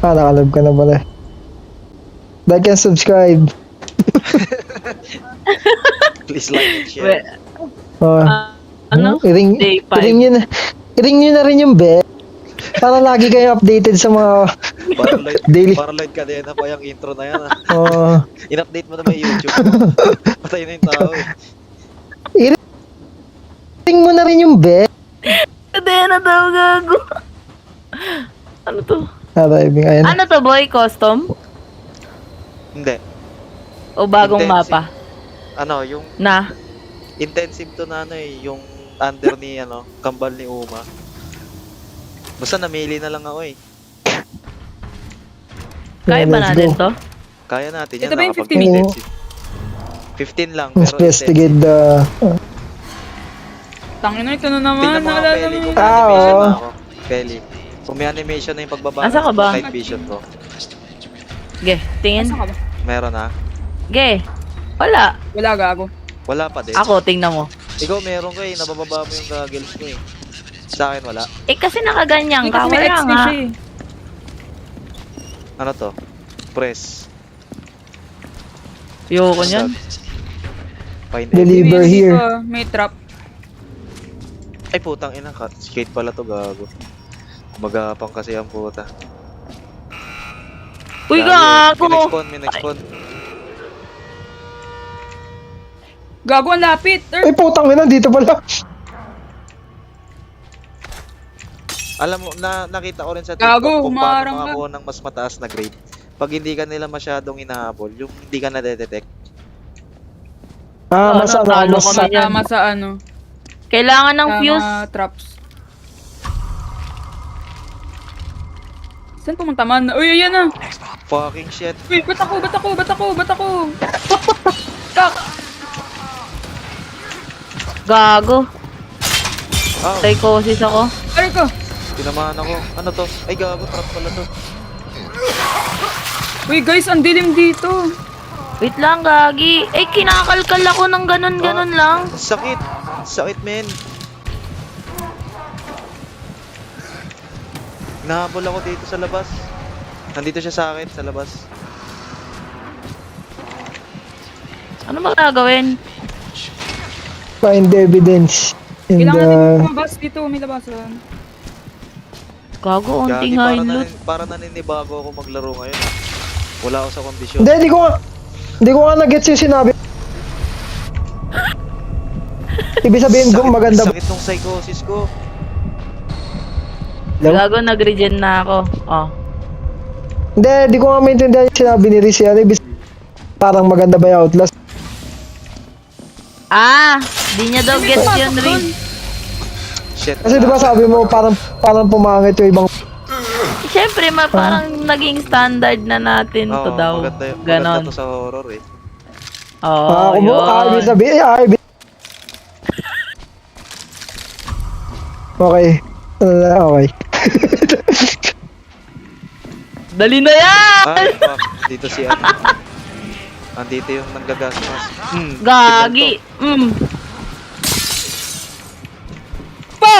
Nakalab ka na pala. Like and subscribe. Please like and share. Ano? I-ring Day 5. i-ring nyo na rin yung bell. Para lagi kayo updated sa mga daily. Para light ka din na pa yung intro na yan. In-update mo naman yung YouTube. Patay na yung tao eh. I-ring mo na rin yung bell. Hindi na daw gago. Ano to? Arriving, ayun. Ano to boy? Custom? Hindi. O bagong Intensive. mapa? Ano, yung Na? intensive to na ano eh, yung under ni ano, kambal ni Uma. Basta namili na lang ako eh. Kaya ba Let's natin go. to? Kaya natin yan. Ito ba yung 15 nakapag-intensive. 15 lang, pero Investigate intensive. the... Tangin na, ito na naman. Tingnan mo nga, Naalala Kelly, mo. kung may animation oo. na ako. Kelly, kung may animation na yung pagbaba Asa ka ba? night vision ko. Ge, tingin. Asa ka ba? Meron na? Ge. Wala. Wala, gago. Wala pa din. Ako, tingnan mo. Ikaw meron ko eh, nabababa mo yung goggles ko eh. Sa akin wala. Eh kasi nakaganyan ka. May Wala X na nga. siya eh. Ano to? Press. Ayoko niyan. Find Deliver May here. dito, may trap. Ay putang ina, skate pala to gago. Magapang kasi ang puta. Uy, gago! May next spawn. Gago, ang lapit. Ay, putang ina, dito pala. Alam mo, nakita ko rin sa Gago, TikTok kung paano humarang ka. makakuha ng mas mataas na grade. Pag hindi ka nila masyadong hinahabol, yung hindi ka na-detect. Ano, Mas talo kami yan. Tama sa ano. Kailangan ng Tama fuse. traps. Saan pumunta man? Uy, ayan na. Fucking shit. Uy, ba't ako? Kak! Gago. Oh, Psychosis ako. Aray ko! tinamaan ako. Ano to? Ay gago, trap pala to. Uy, guys, ang dilim dito. Wait lang, gagi. Eh, kinakalkal ako ng ganun-ganun lang. Sakit. Sakit, men. Nahabol ako dito sa labas. Nandito siya sa akin, sa labas. Ano magagawin? Find evidence in Kailangan natin the... lumabas dito, may labasan. Gago, unting Gagi, high loot. para naninibago ako maglaro ngayon. Ha? Wala ako sa kondisyon. Hindi ko nga na-gets yung sinabi. Ibig sabihin ko maganda. Sakit nung psychosis ko. Gago, nag-regen na ako. Oh. Hindi ko nga maintindihan yung sinabi ni Riz yan. Ibig parang maganda ba yung Outlast? Ah! Di niya daw gets yun, Rin. Shit. Kasi di ba sabi mo parang pumangit yung ibang... Siyempre, parang naging standard na natin to Oo, daw. maganda Ganon. to sa horror eh. Oo, ibig yun. sabihin, Okay. Okay. Dali na yan! Ay, fuck. Dito si ano. Andito yung nanggagasmas. Gagi!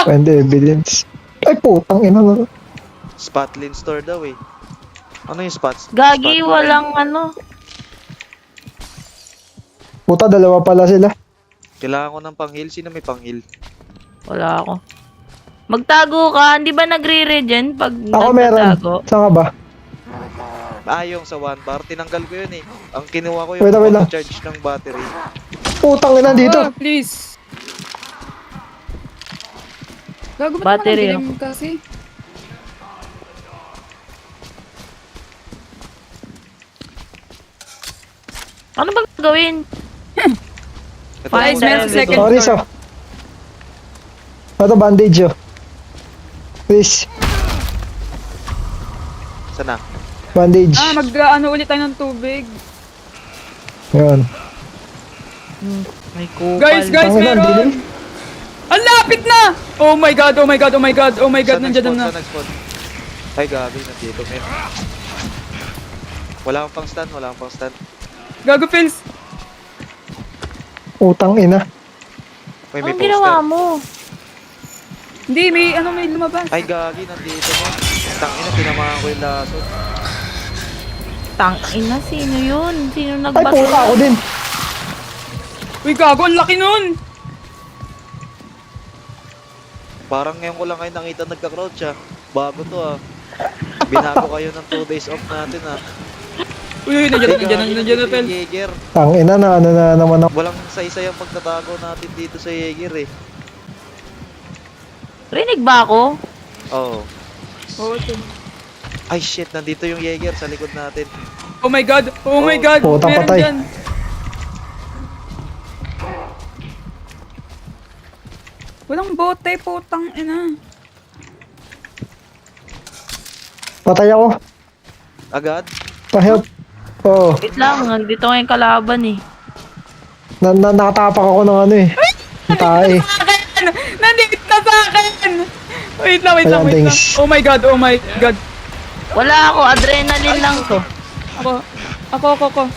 Find evidence. Ay, putang ina na. Spotlin store daw eh. Ano yung spots? Gagi, walang ano. Puta, dalawa pala sila. Kailangan ko ng pang-heal. Sino may pang-heal? Wala ako. Magtago ka, hindi ba nagre-regen pag Ako meron. nagtatago? Saan ka ba? Yung sa one bar. Tinanggal ko yun eh. Ang kinuha ko yung Wait lang. charge ng battery. Putang ina dito. Ah, please. Gago, ba't Battery, naman ang dilim kasi? Ano ba gagawin? Ito, Fine, Guys, meron sa Everything. second Oh, Riz, floor. Ito, bandage, oh. Riz, Sana? bandage. Mag-ano ulit tayo ng tubig. Yun. May kupal. Guys, Tangina, meron! dilim. Ang lapit na! Oh my god, oh my god, oh my god, oh my god, nandiyan na. Saan nag-spawn? Ay, gabi. Nandito, men. Wala akong pang-stand. Gago, Pils. Putang ina. May Anong poster. ginawa mo? Hindi, may lumabas. Ay, gagi. Nandito mo. Tangina, ko yung lason. Tangina, sino yun? Sino Ay, nagbato? puta ako din. Uy, gago, ang laki nun! Parang ngayon ko lang kayo nakita nagka-crouch ah. Bago to ah. Binago kayo ng 2 days off natin ah. Uy, nandiyan na, Pel. Jaeger. Tangina na, ano na naman ako. Walang isa-isa yung pagtatago natin dito sa Jaeger eh. Rinig ba ako? Oo. Oh, Ay shit, nandito yung Jaeger sa likod natin. oh my god! Oh my Oh. god! Putang Meron patay. dyan. Walang bote, putang ina. Patay ako. Agad? Pa-help. Oo. Wait lang, nandito nga yung kalaban eh. Nakatapak ako ng ano eh. Ng tae. Nandito na sa akin! Wait lang. Ayan, thanks. Oh my god, oh my god. Wala ako, adrenaline lang to. Ako.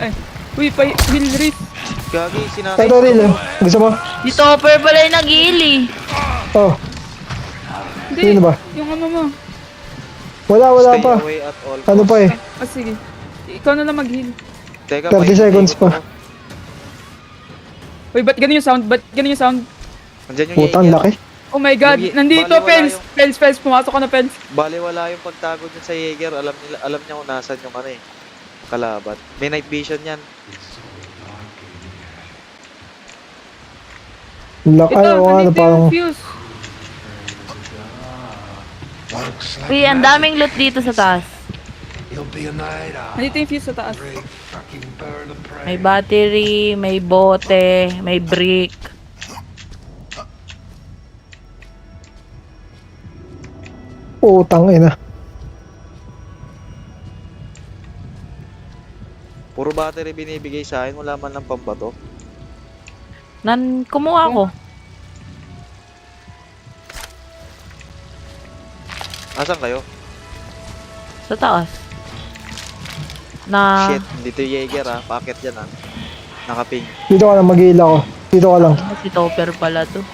Ay, uy, heal Riz. Gagi, sinakay. Ito rin eh. Gusto mo? Si Topper pala yung nag-heal eh. Oh. Hindi, Sino ba? yung ano mo. Wala Stay pa. away at all Ano costs. pa eh. Ah, sige. Ikaw na lang mag-heal. Teka, 30 seconds pa. Uy, ba't ganun yung sound? Andyan yung Putang Jaeger. laki. Oh my god, Yung- nandito, bali, wala Pels, pumasok ka na, Pels. Bale, wala yung pagtago dyan sa Jaeger. Alam niya kung nasan yung ano eh. Kalaban. May night vision yan. Laki. Ito, Ay, oo, ano nandito parang. yung fuse. Uy, ang daming loot dito sa taas. Nandito yung fuse sa taas. May battery, may bote, may brick. Putang ina. Puro battery binibigay sa akin. Wala man lang pambato. Kumuha ko. Asan kayo? Sa taas. Na... Shit, dito yung Jaeger ah. Packet dyan ah. Nakaping. Dito ka lang, mag-heal ako. Dito ka lang. Si Topper pala to.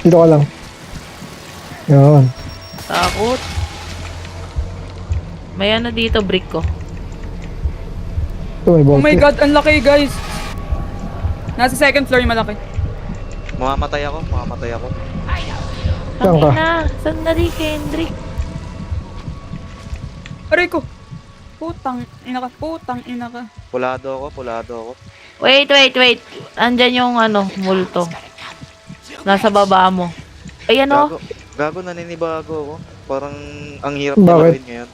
Dito ka lang. Yan. Takot. May ano dito, brick ko. Ito may Oh bote. my god, ang laki, guys. Nasa second floor yung malaki. Mamamatay ako. Saan ka? Tangina, sandali, Kendrick. Aray ko. Putang ina ka. Pulado ako. Wait. Andyan yung ano, multo. Nasa baba mo. Ayan o. Gago, naninibago ako. Parang ang hirap Bakit? nilaruin ngayon.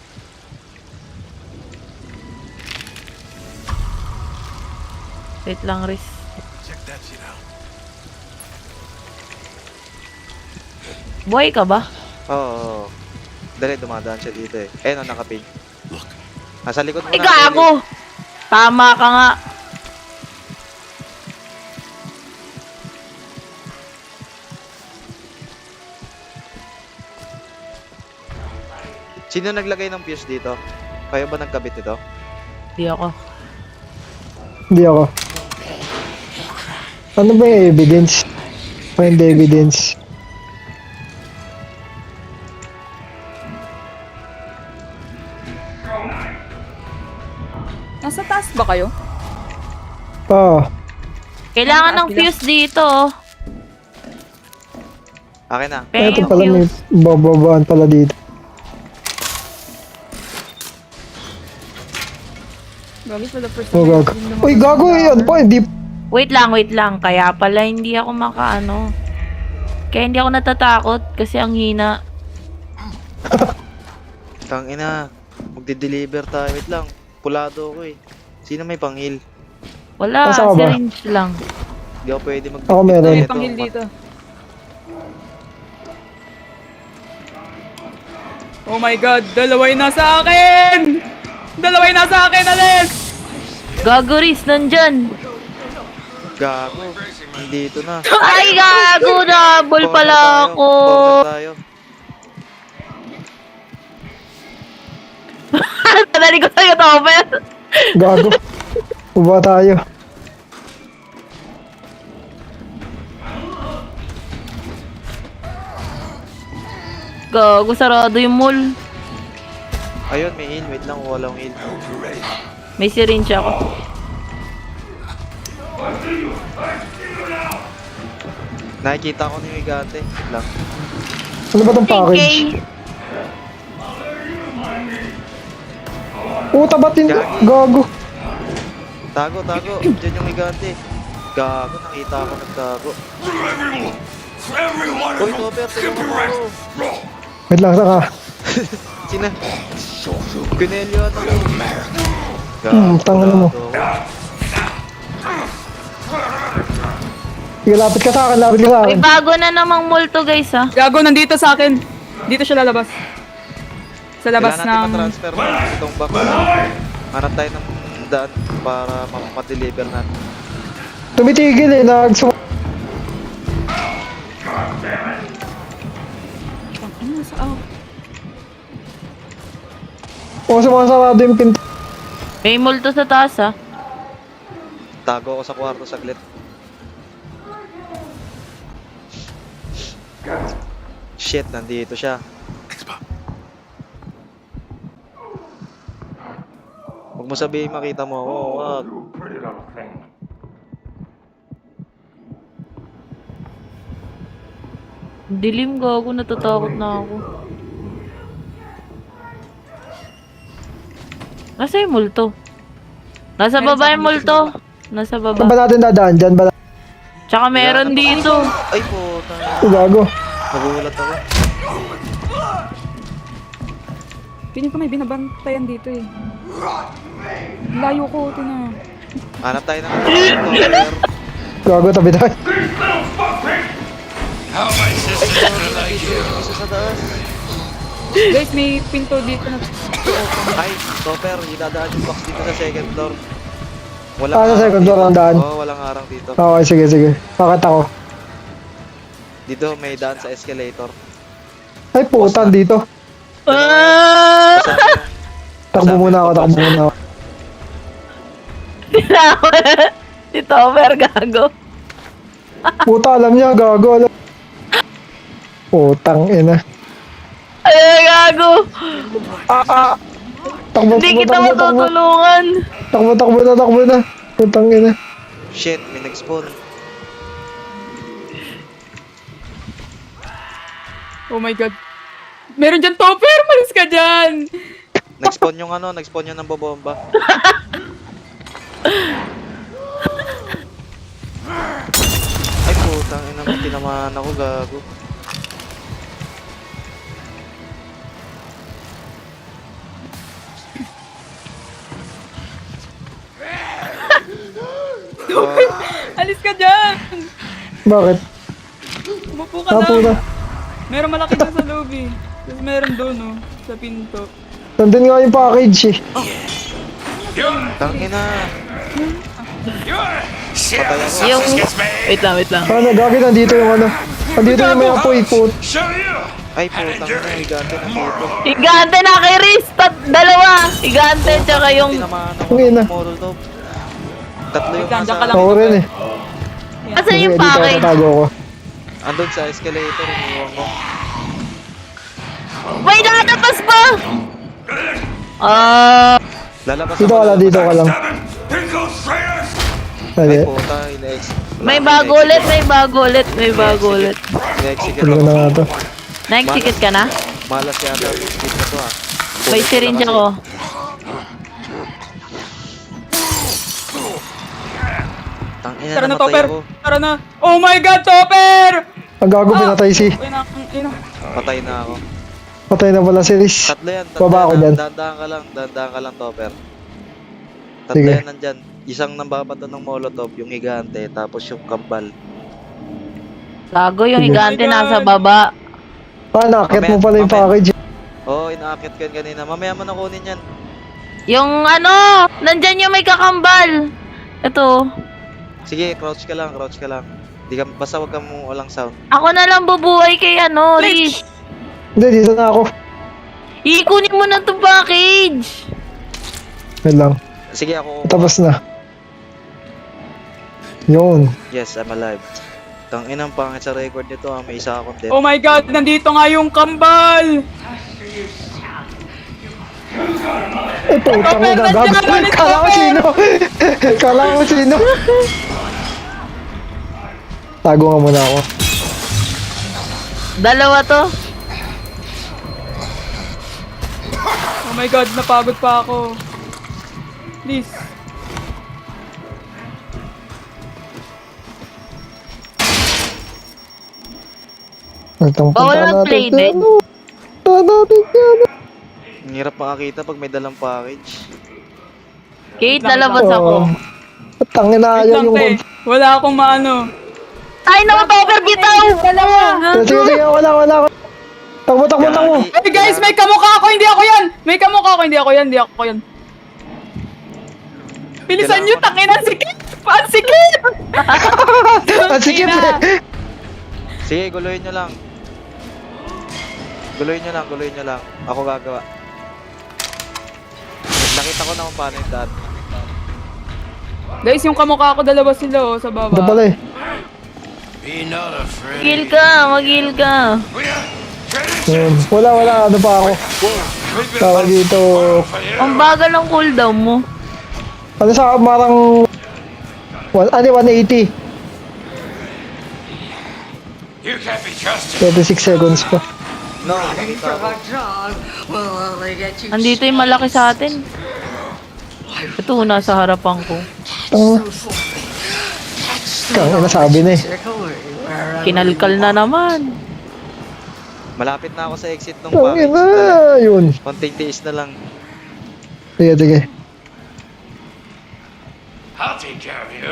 Wait lang, Riz. Buhay ka ba? Oo. Dali, dumadaan siya dito eh. Ayun, nakaping. Nasa likod mo Ay, na. gago! Tama ka nga. Sino naglagay ng fuse dito? Kayo ba nagkabit ito? Di ako. Hindi ako. Ano ba yung evidence? Find the evidence. Nasa taas ba kayo? Oo. Kailangan ng fuse dito. Akin na. Kaya Ito yung pala may fuse. bababaan pala dito. Gagi for the first Oh, time. gago. Uy, gago eh. Ano pa? Hindi. Wait lang. Kaya pala hindi ako makaano. Kaya hindi ako natatakot kasi ang hina. Tangina. Magde-deliver tayo. Wait lang. Pulado ako eh. Sino may panghil? Wala, Nasa ka ba? syringe lang. Hindi ako pwede mag Ako meron. May Ito, panghil dito. Oh my god, dalaway na sa akin! Dalaway na sa akin, Alex! Gago, Riz, nandyan. Gago. Nandito na. Ay, gago, double pala ako. Corner tayo. Nadali ko sa'yo, Topper. Gago. Uba tayo. Gago, sarado yung mall. Ayun, may heal. Wait lang, walang heal. May syringe ako. Nakikita ko ni Migante. Wait lang. Ano ba tong package? Okay. Puta, ba't hindi? Gago. Tago. Diyan yung Migante. Gago, nakita ako nagtago. Uy, Topper, tulungan mo ako. Wait lang, saka. Sina? Pinelyo at ako. Tangin mo. Sige, lapit ka sa akin, lapit ka sa May akin. bago na namang multo guys ha. Gago, nandito sa akin. Dito siya lalabas. Sa labas Kailangan natin ng... ma-transfer itong box. Hanap tayo ng daan para ma-deliver natin. Tumitigil eh, Ano sa... Oh. O, sumasarado yung pinto. May multo sa taas ha. Tago ako sa kwarto saglit. Shit, nandito siya. Huwag mo sabihin makita mo ako. Wag. Dilim gago, natatakot na ako. Nasa yung multo? Nasa baba yung multo. Nasa Saan ba baba. natin dadaan? Dyan ba? Tsaka meron dito. Ay po, Gago. nagulat ako. Piling ko may binabantayan dito eh. Layo ko, tina. Hanap tayo ng Topper. Gago, tabi tayo. Isa sa taas. Guys, may pinto dito na... Ay, Topper, idadaan yung box dito sa second floor. Sa second floor ang daan. Oo, walang harang dito. Okay, sige. Bakit ako? Dito may daan sa escalator. Ay, putan dito. Ah! Kasama yung- Takbo muna ako. Si Tomer gago. Puta, alam niya, gago. Alam. Putang ina. Ay, gago. Takbo, Hindi kita matutulungan. Takbo na. Putang ina. Shit, may nag-spawn. Oh my god. Meron dyan Topper! Malis ka dyan! Nag-spawn yung ng bobomba. Ay putang ina mo, tinamaan ako, gago. Alis ka dyan! Bakit? Umupo ka Ah, puta. na. Meron malaki dyan sa loob eh. Tapos meron doon oh, sa pinto. Nandun nga yung package eh. Tangina. Patay ako. Yung... Wait lang. Ano, gagi, nandito yung ano. Nandito yung may apoy, put. Ay putang ina, higante na dito. Higante na kay Riz. Dalawa. Higante tsaka yung... Tinamaan ako Ang ina. ng molotov. Tatlo yung Wait lang, dyan ka nasa... lang. Ako rin eh. Asan yung Dito ako package? tatago ko. Andun sa escalator, iniwan ko. May nakatas pa! Ah... Lalabas Dito ka lang, dito ka lang. Ay Dali. puta, ina-ex. May bago ulit. Ina-execute Tuloy ko na nga to. Na-execute ka na? Malas yata yung skip na to ah. May syringe ako. Tangina, Tara na namatay Topper! ako. Tara na! Oh my god, Topper! Ang gago, pinatay si. Ayun na. Patay na ako. Patay na pala si Riz. Tatlo yan, Baba ako dyan. Dandahan ka lang, Topper. Tatlo Sige. yan nandyan. Isang nambabato ng molotov, yung higante, tapos yung kambal. Gago yung Sige. higante Oh my nasa God. baba. Ah, nakakit mo pala yung Mamaya. package. Oo, inaakit ko yan kanina. Mamaya mo na kunin yan. Yung ano, nandyan yung may kakambal. Ito. Sige, crouch ka lang. Di ka, basta wag kang walang sound. Ako na lang bubuhay kay ano, Riz. Hindi, dito na ako. Ikunin mo na itong package. Wait lang. Sige, ako. Tapos na. Yun. Yes, I'm alive. Tanginang pangit sa record nito ah. May isa akong death. Oh my god, nandito nga yung kambal! Eh, putang ina, Stopper, gago. nandiyan, Kala ko stopper! sino. Kala ko sino. Tago nga muna ako. Dalawa to. Oh my god, napagod pa ako. Please. Itong Bawal punta natin mag-plated. dyan, oh. Punta natin dyan. Ang hirap makakita pag may dalang package. Kate, lalabas Oh. ako. Tangin na Wait ayaw lang, yung... te. Wala akong maano. Ay, naman, Topper, bitaw! Dalawa! Sige, sige, wala. Takbo. Gagi. Hey guys, may kamukha ako, hindi ako yan! May kamukha ako, hindi ako yan. Bilisan nyo, tangina, sikip! Pansikip! Ah, sige, Tangina. Sige, guluhin nyo lang. Guluhin nyo lang. Ako gagawa. Nakita ko na kung paano yung daan. Guys, yung kamukha ko, dalawa sila oh, sa baba. ito pala eh. Heal ka, mag-heal ka. Yun. Wala, ano pa ako. Tawag dito. Ang bagal ng cooldown mo. Ano sa marang... 180. 36 seconds pa. No, nakita ko. Andito yung malaki sa atin. Ito, nasa harapan ko. Kang nasabi na eh. Kinalkal na naman. Malapit na ako sa exit ng Tangin package. na, yun. Konting tiis na lang. Sige.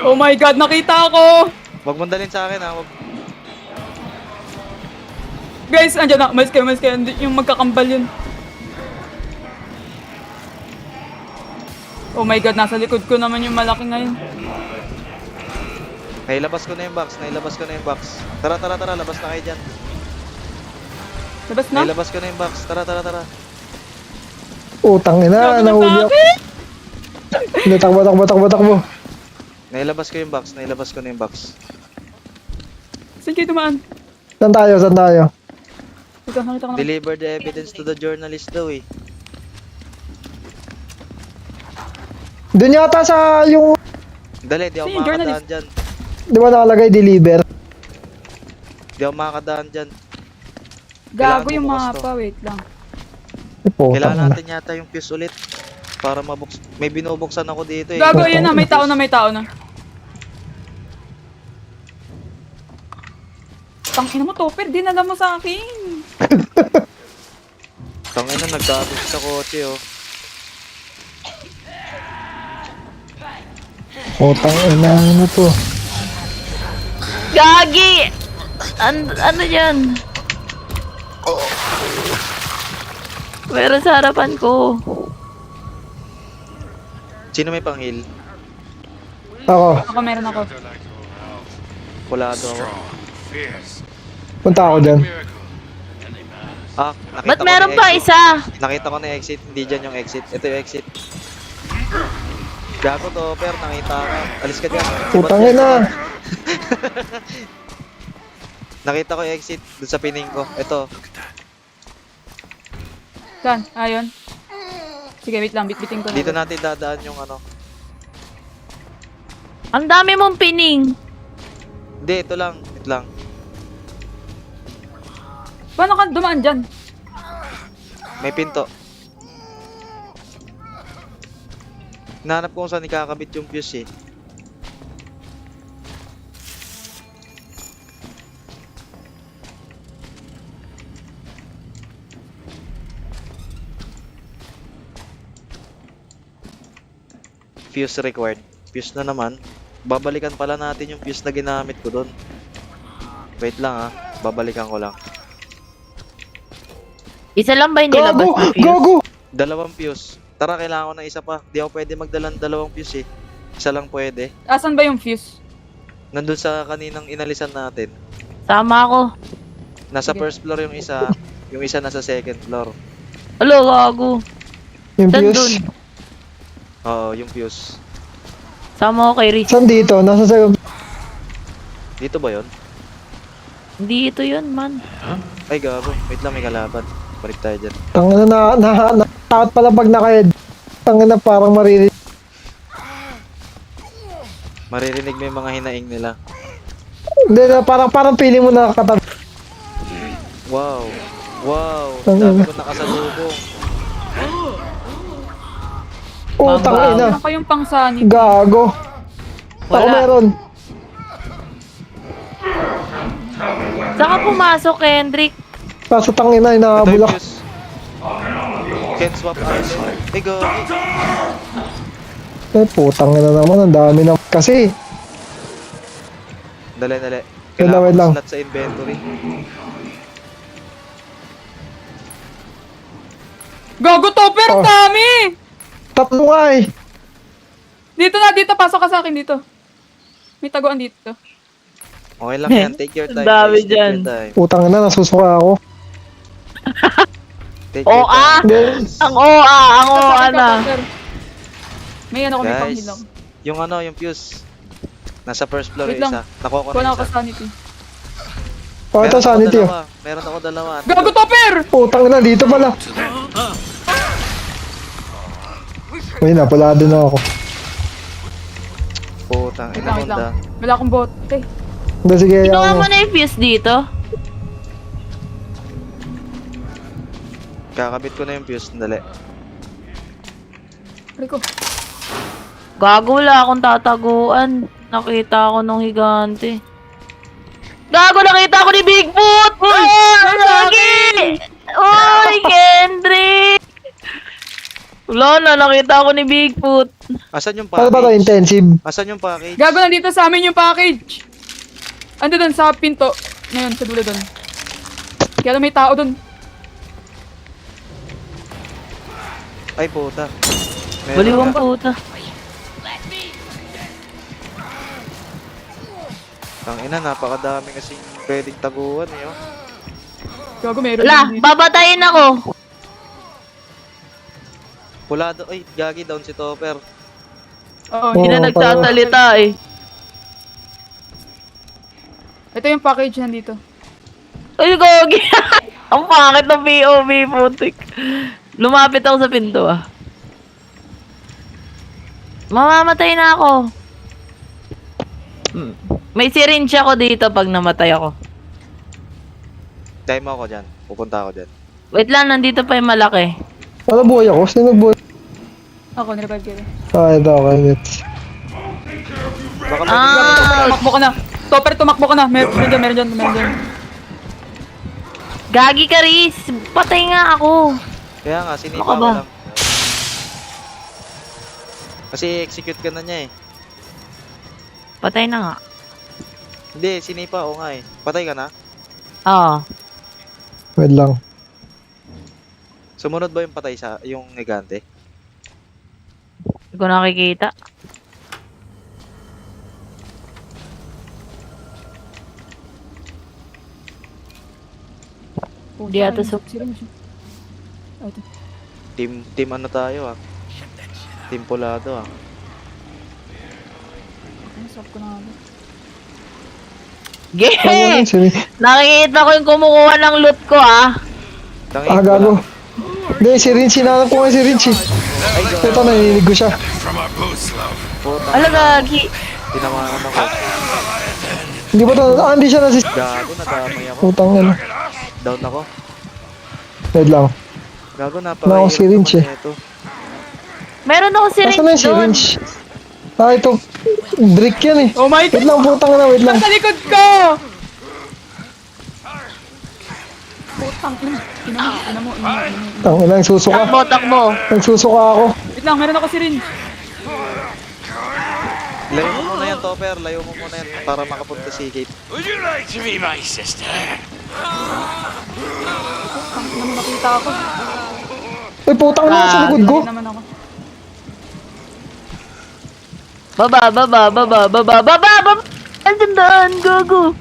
Oh my god, nakita ako! Huwag mong dalhin sa akin ha. Guys, andyan na. Umalis kayo. Yung magkakambal yun. Oh my god, nasa likod ko naman yung malaki ngayon. Nailabas ko na yung box. Tara, labas na kayo dyan. Labas na? Nailabas ko na yung box. Tara. Utang ina, Gago na nahuli ako. bakit? Hindi, takbo. Nailabas ko na yung box. Saan kayo dumaan? Saan tayo? Nakita ko na. Deliver the evidence to the journalist daw eh. Doon yata sa yung... Dali, di ako Sino yung makakadaan journalist? dyan. Di ba nakalagay deliver? Di ako makakadaan dyan. Gago yung Kailangan mapa. Wait lang. Putang Kailangan ina. natin yata yung fuse ulit. Para mabuks... May binubuksan ako dito eh. Gago, yun na. May tao na. Tangina mo, Topper. Dinala mo sa akin. Tangina, nagkabit sa kotse oh. Putang ina, ano to? Gagi! Ano yan? Meron sa harapan ko. Sino may panghil? Ako, Ako, meron ako. Kulado ako. punta ako dyan. Ah, nakita Ba't ko meron na pa exit. isa? Nakita ko na yung exit. Hindi dyan yung exit. Ito yung exit. Gago to, per. Nakita ka. Alis ka dyan. Putang ina. Nakita ko yung exit dun sa pining ko. Ito. Saan? Ayun. Sige, wait lang. Bitbitin ko na. Dito natin dadaan yung ano. Ang dami mong pining. Hindi, ito lang. Ito lang. Paano ka dumaan dyan? May pinto. Hinahanap ko kung saan ikakabit yung fuse eh. Fuse required. Fuse na naman. Babalikan pala natin yung fuse na ginamit ko doon. Wait lang ah. Babalikan ko lang. Isa lang ba yung nilabas Gago! na fuse? Gago! Dalawang fuse. Tara, kailangan ko ng isa pa. Di ako pwede magdalang dalawang fuse eh. Isa lang pwede. Asan ba yung fuse? Nandun sa kaninang inalisan natin. Sama ako. Nasa Sige. first floor yung isa. Yung isa nasa second floor. Alo, gago. Yung Saan dun? fuse. Oo, yung fuse. Sama ko kay Riz. Saan dito? Nasa sa'yo. Dito ba yon? Hindi ito yun, man. Ay, gago. Wait lang, may kalaban. Balik tayo dyan. Tangina na takot pala pag naka-head. Tangina parang maririnig. Maririnig mo yung mga hinaing nila. Hindi na parang feeling mo nakakatabi. Wow. Wow. Tangina. Dami ko nakasalubong. Oh, Mamba. tangina. Meron kayong pang-sanity. Gago. Ako Wala. meron. Saan ka pumasok, Kendrick? Kaso tangina, Ito yung inaabulak. fuse. Can't swap island. Ay, gago. Eh, putang ina naman. Ang dami na. Kasi, Dali. Wait lang, wait lang. Slot sa inventory. Gago to, pero Oh. dami! tatlo nga eh. Dito, pasok ka sa akin dito. May taguan dito. Okay lang yan. Take your time. Dami guys. Take dyan. your time. Putang ina, nasusuka ako. Take your OA! time. Hindi. Ang OA! Ang OA Sakit ka, na! Topper. May ano ko, may Guys, pang-heal ako. yung fuse. Nasa first floor Wait yung lang. isa. Nakuha ko Wala na ako isa. sanity. Oh, ito sanity oh. Meron ako dalawa. Gago, Topper! Putang ina, dito pala. Uy, napalado na ako. Putang Wait ina lang. munda. Wala akong bot. Eh, Hindi, sige, Kinuha ayaw mo mo. na yung fuse dito? Kakabit ko na yung fuse. Dali. Rico. Gago, wala akong tataguan. Nakita ako nung higante. Gago, nakita ko ni Bigfoot! Uy! Gagi! Uy, Kendrick! Wala na, nakita ko ni Bigfoot. Asan yung Ano ba to, package? intensive? Asan yung package? Gago, nandito sa amin yung package. Ando dun sa pinto. Ngayon, sa dulo dun. Kaya lang may tao dun. Ay, puta. Meron Baliwang ka. puta. Tangina, napakadami kasing pwedeng taguan eh. Oh. Gago, meron Wala, din dito. babatayin ako. Pula do. Ay, gagi down si Topper. Oo, Hindi Oo, na nagsasalita eh. ito yung package nandito. Ay, gogi! Ang pangit ng POV, putik. Lumapit ako sa pinto ah. Mamamatay na ako. May syringe ako dito pag namatay ako. Time mo ako dyan. Pupunta ako dyan. Wait lang, nandito pa yung malaki. Ano buhay ako? Sino buhay? Ako, nirevive kayo. Ah, ito, okay, gets. Baka Tumakbo ka na. Topper, tumakbo ka na. Meron dyan. Gagi ka, Riz. Patay nga ako. Kaya nga, sinipa Baka ko ba? lang. Kasi execute ka na niya eh. Patay na nga. Hindi, sinipa ko nga eh. Patay ka na? Oo. Wait lang. Sumunod ba yung patay sa yung negante? Hindi ko nakikita. Hindi ata sa... Team ano tayo ah. Team Polado ah. Stop ko na nga. Ano Geh! yun? Sini? Nakikita ko yung kumukuha ng loot ko ah. Tangin Ah, gago. Hindi, si Rinchi. Sinanap ko nga si Rinchi. Ito, naninig ko siya. Puta. Ala, gagi. Tinamaan ako. Hindi ba ito? Ah, hindi siya nasis... Gago, nadamay ako. Putang ina. Down ako. Wait lang. Gago, Wala napakahirap akong syringe naman ito. Meron ako Nasaan na syringe yung doon. syringe? Ah, ito. Brick yan eh. Oh my Wait God! lang, putang ina, wait lang. Sa likod ko! Putang ina. Ina mo. Tang ina, nagsusuka. Takbo. Nagsusuka ako. Wait lang, meron ako syringe. Layo mo muna yan, Topper. Layo mo muna yan para makapunta si Kate. Would you like to be my sister? Putang ina mo, nakita ako. Ay, putang ina, sa likod ko. Hindi naman ako. Baba. Andiyan daan, gago.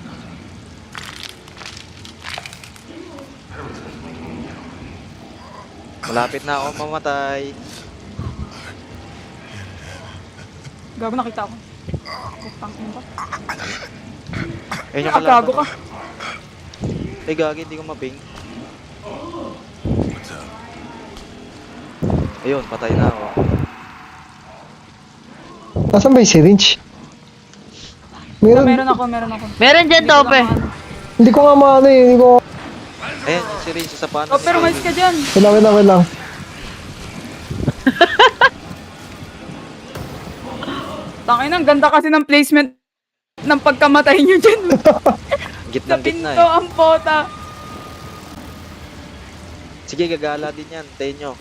Malapit na ako mamatay. Gago, nakita ako. Putang ina ba? Ayun yung Ah, gago ka. kalaban. Gagi, hindi ko maping. Ayun, patay na ako. Nasaan ba yung syringe? Ah, Meron. meron ako. Meron dyan, Hindi ko Tope. lang maano. Hindi ko nga maano eh. Hindi ko... Ayan, yung syringe sa paano. Oh, pero umalis ka dyan. Wait lang. Tangin ang ganda kasi ng placement ng pagkamatay nyo dyan. Sa Gitnang gitna pinto eh. ang pota. Sige, gagala din yan. Tayo nyo.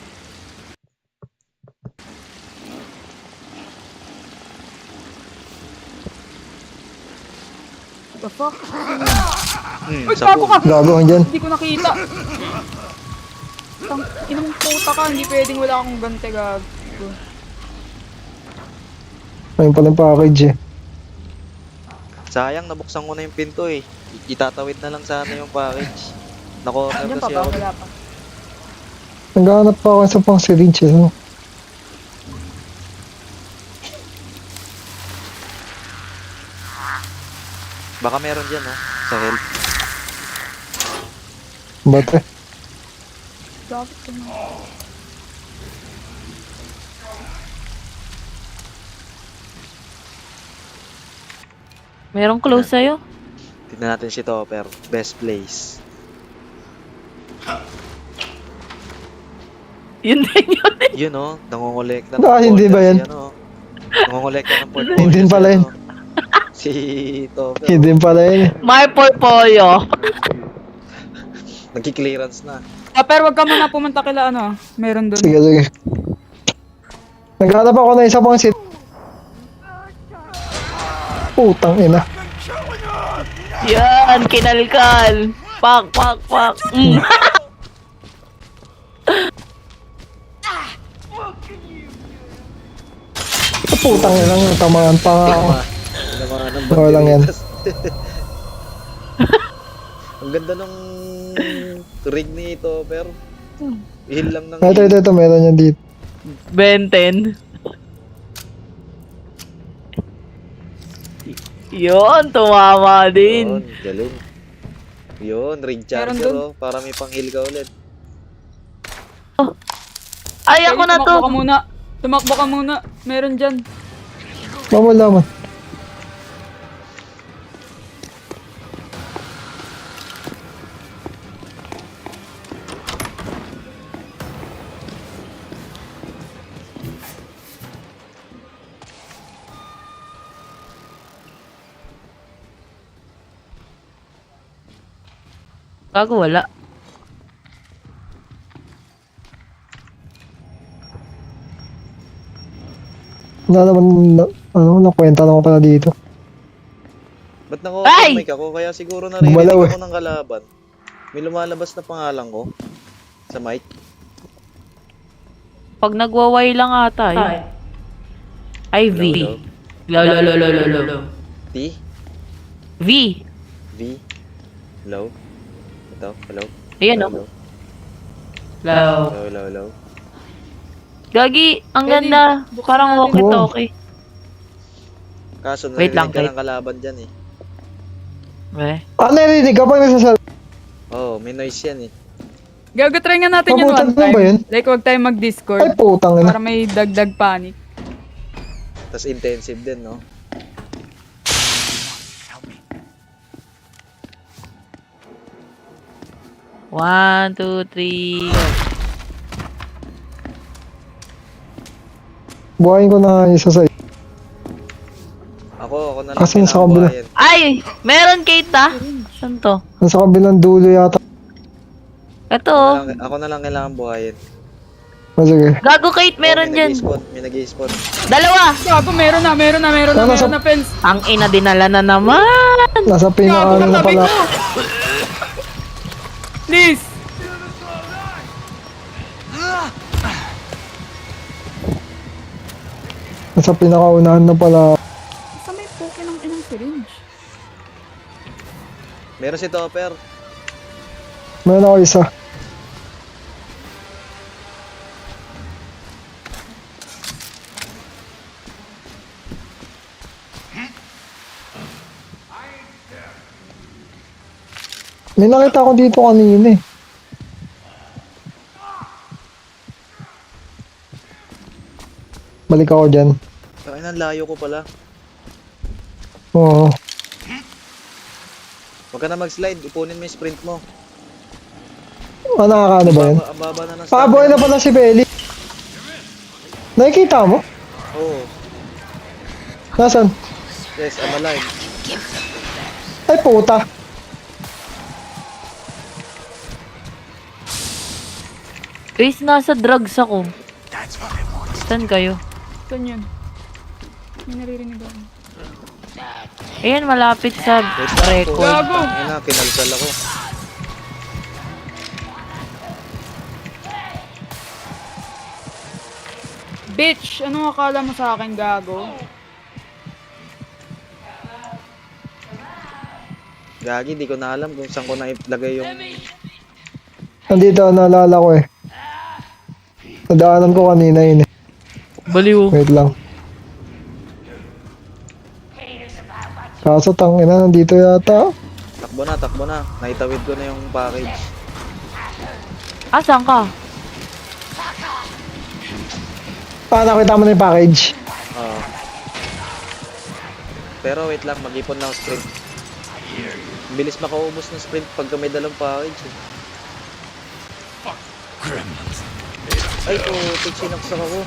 What the fuck? Uy, Sa gago ka! Gago ka dyan. Hindi ko nakita. Inang puta ka, hindi pwedeng wala akong gante gago. Ayun pala yung package eh. Sayang, nabuksan ko na yung pinto eh. Itatawid na lang sana yung package. Nako, Diyan pa kasi ba? ako. Wala pa. Naghahanap pa ako sa pang syringe eh. No? Baka meron dyan, oh. Sa health. Bate. Dapat ko na. Merong close sa'yo. Tignan natin si Topper. Best place. Yun din yun. Yun, oh. Nangongolekta Ah, hindi ba yan? Si, ano, nangongolekta ng portfolio. Hindi si, pala yun. ano, Si Topper. Hindi pala yun eh. My portfolio. Nagki-clearance na. Ah, pero wag ka muna pumunta kila ano. Meron doon. Sige. Naghahanap ako na isa pang syringe. Putang ina. Yan, kinalkal. Pak. Putang ina ng tamaan pa nga ako. Tinamaan ng Oo lang yan. banderitas. Ang ganda ng rig ni Topper. Ihil lang ng Ito, meron yan dito. Benten. Yun, tumama din. Yun, galing. Yun, rig Meron charger dun. oh. Para may pang-heal ka ulit. Ay, ako na to. Tumakbo ka muna. Meron dyan. Mamalaman. Gago, wala. Wala naman, nakwenta naman pala dito. Ba't Ay! naka-mic ako? Kaya siguro narinig Gumalaw eh. ako ng kalaban. May lumalabas na pangalan ko. Sa mic. Pag nagwaway lang ata, yun. Ay, V. Hello, Lo. T? V. V? Hello? Ito? Hello? Ayan, Hello? oh. Low. Hello? Gagi, ang Pwede, ganda. buksan Parang natin. walkie-talkie. Kaso Wait lang, narinig ka ng kalaban dyan eh. Eh. Narinig ka pag nagsasabi. Oo, may noise yan eh. Gago, try nga natin yun Mabutan one mo ba time. yun? Like, wag tayo Ay, mag-discord. putang ina. Para may dagdag panic. Tapos intensive din, no? One, two, three, go. Buhayin ko na isa sa Ako na lang Kasi nasa kabila. pinabuhayin. Ay! Meron, Kate, ah. Saan to? nasa kabilang dulo yata. Ito, oh. Ako na lang kailangan buhayin. Sige. Gago, Kate, meron may dyan. May nag-i-spawn. Dalawa! Gago, meron na, fence. Ang ina, dinala na naman. Nasa Gago, pinakaano na katabi pala. ko. Please. Nasa pinakaunahan na pala. Sa may poke ng inang syringe. Meron si Topper. Meron ako isa. May nakita ko dito kanina eh. Balik ako dyan. Ay, nang layo ko pala. Oo. Huwag ka na mag-slide. Ipunin mo yung sprint mo. Ah, nakakaano ba yun? Ang baba na ng Pakabuhay na pala si Belly. Nakikita mo? Oo. Nasaan? Yes, I'm alive. Ay, puta. Guys, nasa drugs ako. Saan kayo? Saan yun? May naririnig ako. Ayan, malapit sa record. Gago! Ayun na, kinalsal ako. Bitch! Anong akala mo sa akin, gago? Gagi, di ko na alam kung saan ko na ilagay yung... Nandito, naalala ko eh. Nadaanan ko kanina yun eh. Baliw. Wait lang. Kaso tangina, nandito yata. Takbo na. Naitawid ko na yung package. Ah, saan ka? Ah, nakita mo na yung package. Oo. Pero wait lang, mag-ipon lang sprint. Bilis makaubos ng sprint pagka may dalang package. Eh. Ay, putik, sinaksak ako.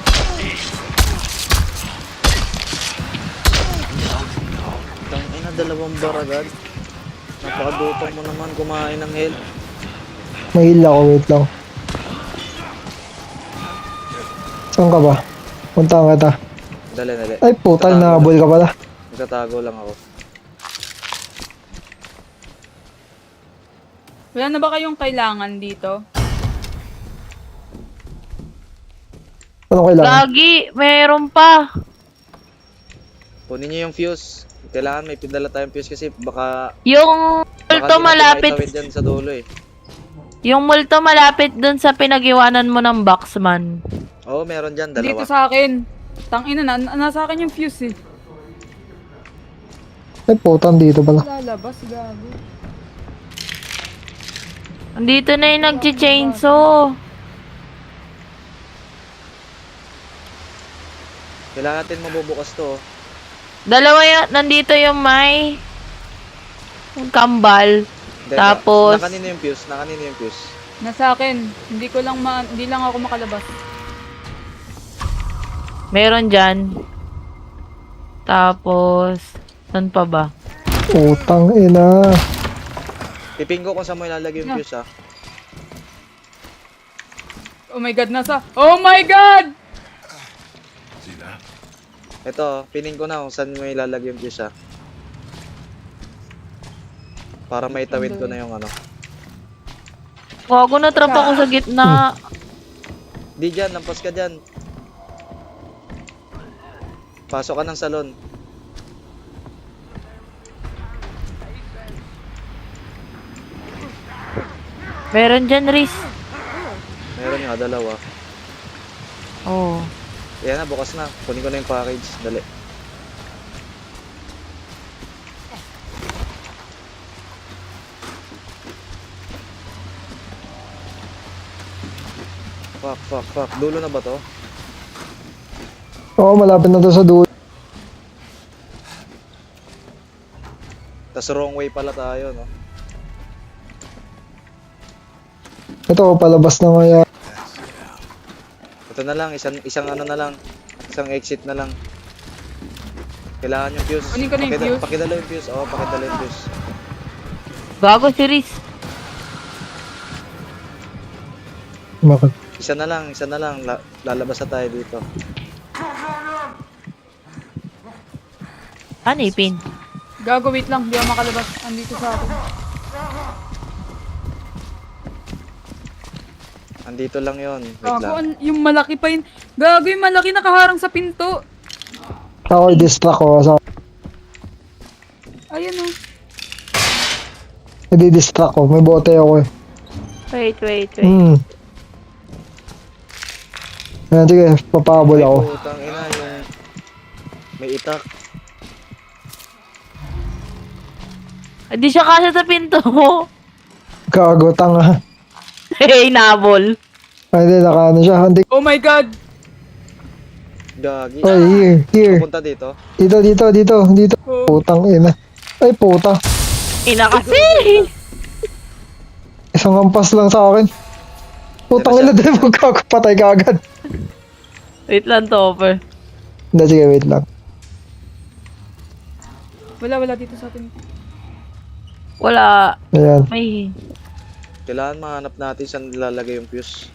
Tangina, dalawang baragad. Napakadupang mo naman kumain ng health. May heal ako, wait lang. Saan ka ba? Punta kita. Dali. Ay puta, nahabol ka pala. Nagtatago lang ako. Wala na ba kayong kailangan dito? Ano kailangan? Lagi, meron pa. Kunin niyo yung fuse. Kailangan may pindala tayong fuse kasi baka... Yung multo di natin malapit. maitawid dyan sa dulo eh. Yung multo malapit dun sa pinag-iwanan mo ng boxman. Oo, meron dyan, Dito dalawa. sa akin. Tangina na, nasa akin yung fuse eh. Ay puta, dito pala. Lalabas, gago. Andito na yung nag-chainsaw. Kailangan natin mabubukas to. Oh. Dalawa yun, nandito yung may kambal. Then, Tapos- Nakanino yung fuse? Nasa akin. Hindi lang ako makalabas. Meron dyan. Tapos, saan pa ba? Putang ina. Pipinggo kung saan mo ilalagay yung fuse ah. Oh my god, nasa... Oh my god! Ito, pining ko na kung saan mo ilalagay yung fuse ah. Para maitawid ko na yung ano. Gago na trap ako sa gitna. Di dyan, lampas ka dyan. Pasok ka ng salon. Meron dyan, Riz. Meron nga, dalawa. Oh. Yan na, bukas na. Kunin ko na yung package. Dali. Fuck. Dulo na ba to? Oo, malapit na to sa dulo. Tas wrong way pala tayo, no? Ito, palabas na kaya. Ito na lang, isang ano na lang. Isang exit na lang. Kailangan yung fuse. Kunin ko na yung fuse. Pakidala yung fuse. Oo, pakidala yung fuse. Gago si Riz. Bakit? Isa na lang. Lalabas na tayo dito. Hanipin. Gago, wait lang. Hindi ako makalabas. Andito sa akin. Andito lang yon. Wait Gago, lang. yung malaki pa yun. Gago, yung malaki nakaharang sa pinto. Ako i-distract ko. So, Ayan oh. i-distract ko. May bote ako eh. Wait. Ayan, sige, papabol ako. Ay, putang ina, yung... May itak. Hindi siya kasya sa pinto. Gago, tanga. Hey, nabol. Ay, hindi, nakaano siya. Hindi. Oh my god! Gagi. Oy, here. Papunta dito. Dito. Oh. Putang ina. Ay, puta. Ina kasi. Isang hampas lang sa akin. Putang ina din, magkakapatay ka agad. Wait lang, Topper. Hindi, sige, wait lang. Wala dito sa atin. Wala. Ayan. May... Kailangan mahanap natin saan nilalagay yung fuse.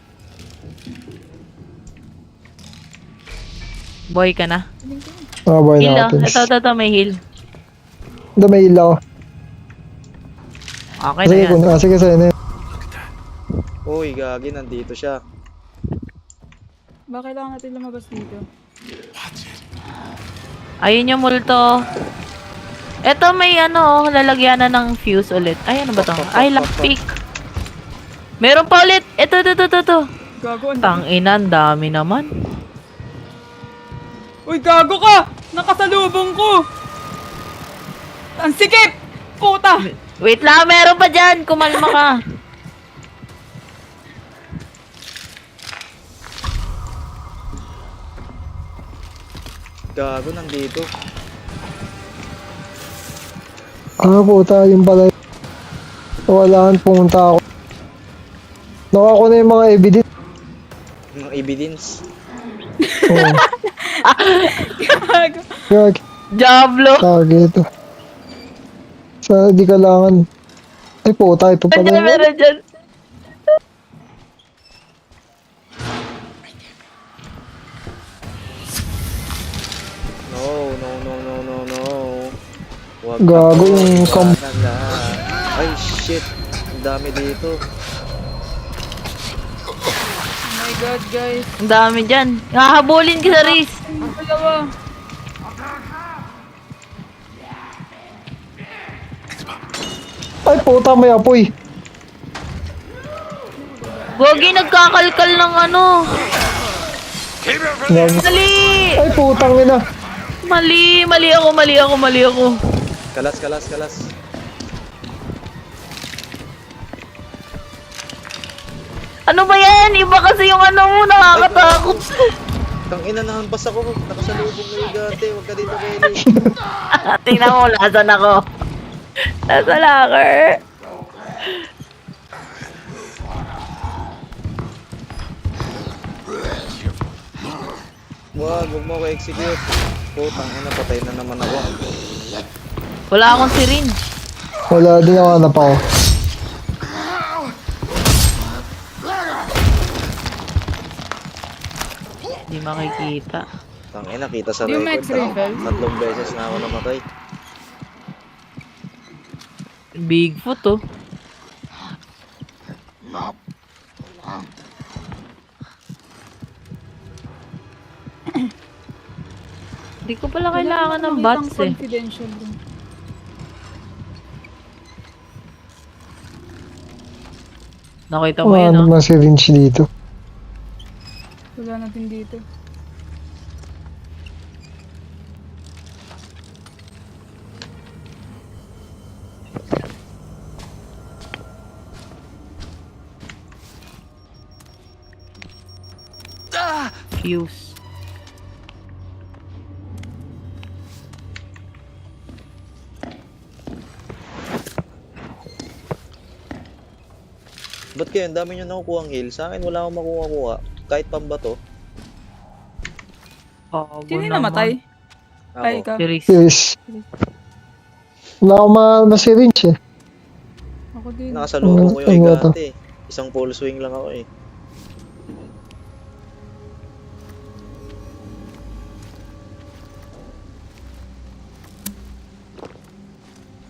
Boy ka na. Makaboy Heal ah. natin. Ito, may heal. Hindi, may ilaw. Okay na Sige, yan. sige, sa'yo na yun. Uy, gagi, nandito siya. Ba kailangan natin lumabas dito? Ayun yung multo. Ito may ano, lalagyan na ng fuse ulit. Ay, ano ba to? Ay, lockpick. Meron pa ulit. Ito. Gago, ang Tangina, ang dami naman. Uy, gago ka! Nakasalubong ko! Ang sikip! Puta! Wait lang, meron pa dyan. Kumalma ka. Gago, nandito. Ah, puta, yung pala. Walaan, pumunta ako. Nakuha ko na yung mga evidence. Yung evidence. Oo. Gago. Gag, Diablo. tagi ito. Sa di kailangan. Ay, puta, ito pala. Andyan, meron dyan. No. Wag Gago ako, yung iwanan lahat. Ay, shit. Ang dami dito. Oh my god, guys. Ang dami dyan. Hahabulin ka sa Riz. Ang dalawa. Ay, puta, may apoy. Gogi, nagkakalkal ng ano. Keep it for the Mali. Ay, putang ina. Mali ako. Kalas. Ano ba yan? Iba kasi yung ano mo, nakakatakot. Tangina, nahampas ako. Nakasalubong na yung gante. Huwag ka dito, Kelly. Tingnan mo, nasan ako? Nasa locker. Huwag mo ako execute. Putang ina, patay na naman ako. Wala akong syringe. Wala din ako hanap ako. Hindi makikita. Tangina, kita sa Yung record. max rifle? Tatlong beses na ako namatay. Bigfoot oh. Hindi ko pala kailangan ng bats eh. Confidential dun. Nakita mo Wala yan oh. naman syringe dito. Wala natin dito. Fuse. Ba't kayo? Ang dami nyo nakukuha ang heal. Sa akin, wala akong makuha-kuha. Kahit pambato. Sino yung namatay? Ako. Ay, ikaw. Si Riz. Yes. Wala akong ma-syringe eh. Ako din. Nakasalubong ko yung Ano to? igante. Isang full swing lang ako eh.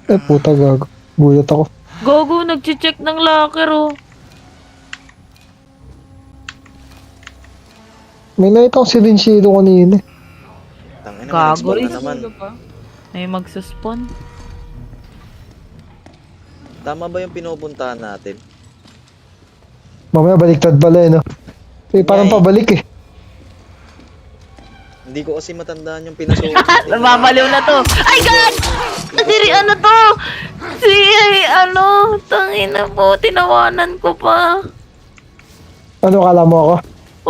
Eh, puta, gago. Gulat ako. Gogo, nag-check ng locker oh. May nakita akong syringe dito kanina. Tangina, Gago may rin. na naman. Sulo pa. May magsuspawn. Tama ba yung pinupuntahan natin? Mamaya baliktad pala eh, no? Eh, parang Ngay. pabalik eh. Hindi ko kasi matandaan yung pinasukan. Nababaliw na to. Ay, God! Ano to? Tangina po, tinawanan ko pa. Ano kala mo ako?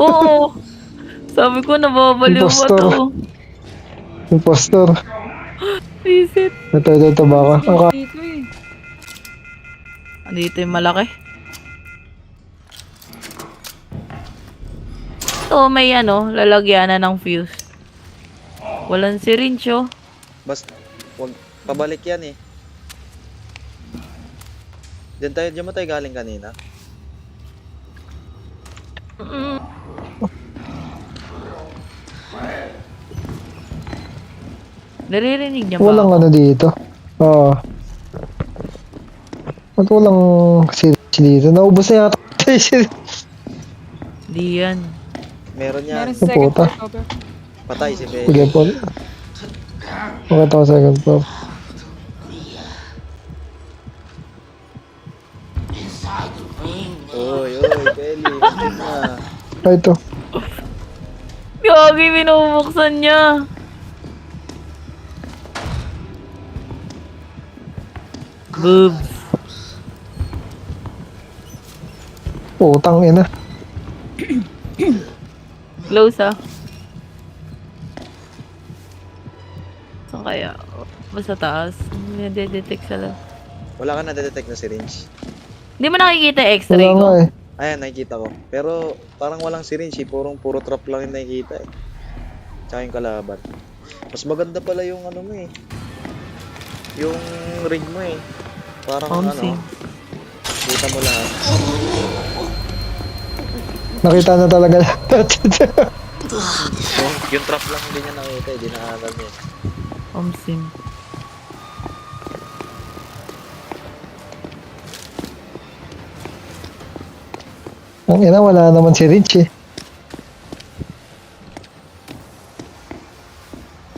Oo. Sabi ko, nababaliw pa Impostor. to. Impostor. Visit. Ito ba ako? Ang ka- Dito eh. Andito yung malaki. Ito, may lalagyanan ng fuse. Walang syringe, oh. Basta, wag, pabalik yan eh. Diyan mo tayo galing kanina. Mm. Naririnig niya ba Walang ako? ano dito. Oo. Ba't walang syringe dito? Naubos na yata yung syringe. Di yan. Meron yan. Meron sa second puta. floor, Topper. Patay si Bea. Sige po. Okay, ako second floor. Oy, Kelly. Nandun na. Ay, ito. Gagi, binubuksan niya. Boobs. Putang ina. Close, ah. Saan kaya? Basta taas. Hindi detect sa loob. Wala ka na-detect na syringe. Hindi mo nakikita yung x-ray Wala ko. nga eh. Ayan, nakikita ko. Pero parang walang syringe eh. Puro trap lang yung nakikita eh. Tsaka yung kalaban. Mas maganda pala yung ano mo eh. Yung rig mo eh. Parang Bouncing. kita mo lahat. Nakita na talaga lahat. Yung trap lang hindi niya nakita eh. Dinaanan niya. Bouncing. Ang ina, wala naman si Rich eh.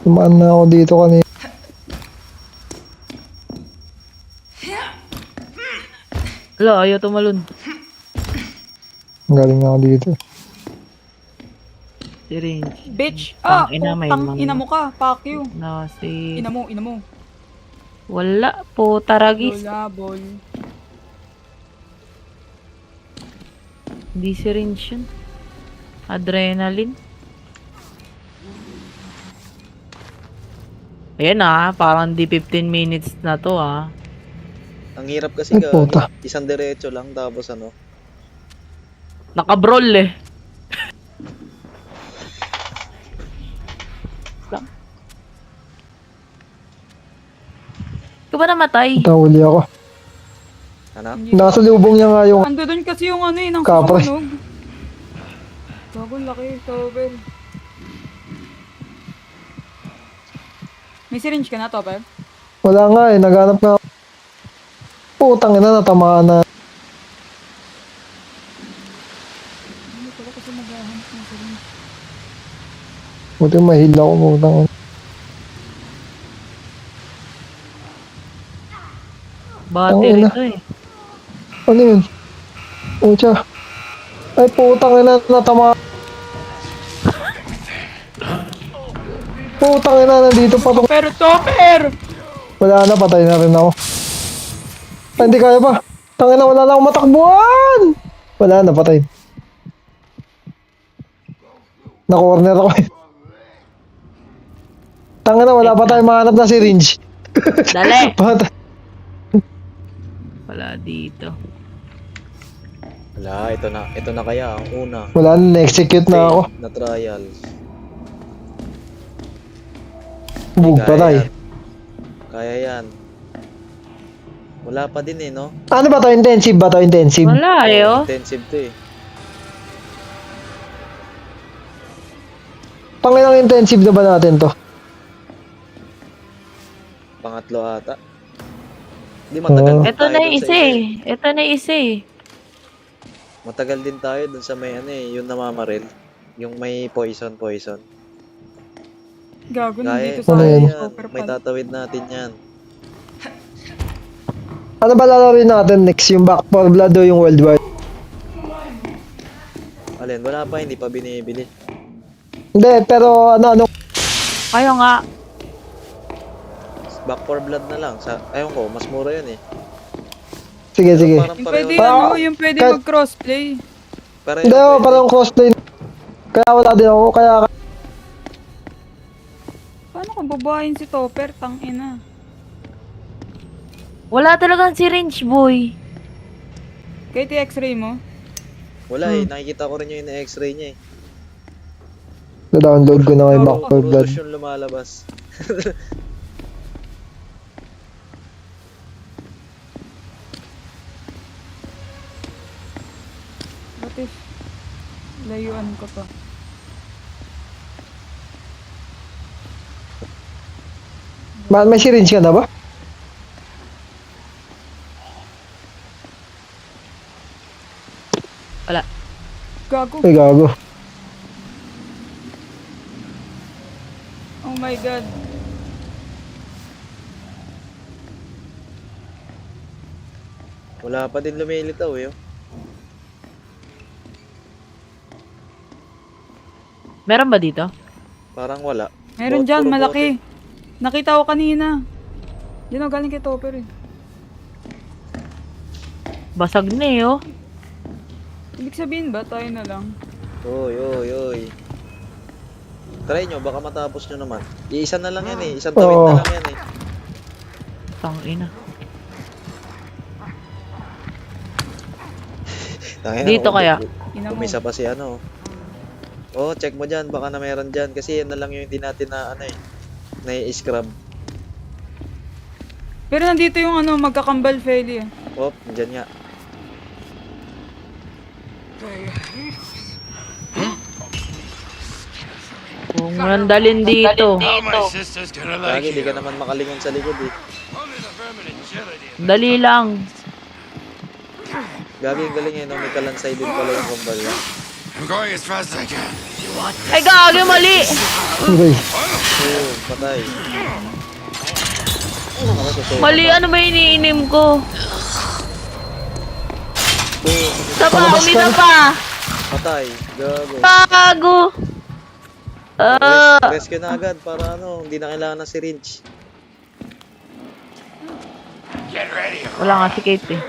Tumaan na ako dito kanina. Wala, ayaw tumalon. Galing na ako dito. Syringe. Bitch! Tang ina, may Tang mga- ina mo ka. Fuck you. Na si... Ina mo. Wala po, taragis. Lola, bol. Hindi syringe yun. Adrenaline. Ayan parang di 15 minutes na to Ang hirap kasi Ay, puta. isang diretso lang tapos ano. Nakabrol eh. Ikaw ba namatay? Tahuli ako. Ano? Hindi Nasa lubong niya nga yung Ando doon kasi yung ano eh, nang Kapre. susunog. Bago laki, Topper. May syringe ka na, Topper? wala nga eh, naghanap nga ako. Putang ina, natamaan na. Hindi pala kasi maghahanap ng syringe. Buti mahila ako, putang ina. Battery Tangina. to eh. Ano yun? Pucha. Ay, putang ina, natamaan. Putang ina, nandito pa to. Pero Topper! Wala na, patay na rin ako. Ay, hindi kaya pa. Tangina, wala na akong matakbuhan. Wala na, patay. Na-corner ako eh. Tangina, wala pa tayong mahanap na syringe. Dali! Patay. Wala dito. Wala, ito na kaya ang una. Wala na, na-execute na ako. Na trial. Bug, Kaya patay. yan. Kaya yan. Wala pa din eh, no? Ano ba to? Intensive ba to? Intensive? Wala Intensive to eh. Pangilang intensive na ba natin to? Pangatlo ata. Hindi matagal din Ito tayo na dun sa isa eh. Ito na isa eh. Matagal din tayo dun sa may ano eh, yung namamaril. Yung may poison. Gago, Kaya, nandito sa Ano kaya yun? yan. Topper May pala. tatawid natin yan. Ano ba lalaroin natin next? Yung Back 4 Blood o yung World War? Alin, wala pa, hindi pa binibili. Hindi, pero ano Kayo nga. Back for blood na lang. Ayun ko, mas mura yun eh. Sige, sige. Parang Yung pareho pwede, na. yung pwede Kahit- mag-crossplay. Pareho Hindi ako, pwede. parang crossplay. Kaya wala din ako, kaya Paano kung babahin si Topper? Tangina. Wala talagang syringe, boy. Kahit i-x-ray mo. Wala eh, nakikita ko rin yung x-ray niya eh. download ko na kay Back for Blood. Brutus yung lumalabas. What if layuan ko pa? May syringe ka na ba? Wala. Gago. Ay, gago. Oh my god. Wala pa din lumilitaw eh. Oh. Meron ba dito? Parang wala. Meron Bot- dyan, puro malaki. Nakita ko kanina. Yan o, galing kay Topper eh. Basag na eh, oh. Ibig sabihin ba, tayo na lang? Oy, oy, oy. Try nyo, baka matapos nyo naman. Iisa na lang yan eh. Isang tawid Oo. na lang yan eh. Tangina. Tangina, Dito kaya? Ina mo. Umisa pa si ano. Oh, check mo dyan. Baka na meron dyan. Kasi yan na lang yung hindi natin na ano eh. Na-scrub. Pero nandito yung ano, magkakambal Feli eh. Oh, dyan nga. Kung nandalin dito. Now my sister's gonna like Lagi, di you. ka naman makalingon sa likod eh. Only the vermin agility. Dali lang. Gagi, ang galing eh. No? May kalansay din pala yung kambal niya. I'm going as fast as I can. Ay, gagi, mali! Okay. Oh, patay. Ako, susuko Mali, pa. ano ba iniinim ko? Oh, Isa pa, Palabas umisa ka. pa! patay. Gago. Gago! Ah, Rescue na agad para ano, hindi na kailangan ng syringe. Get ready. wala nga si Kate eh.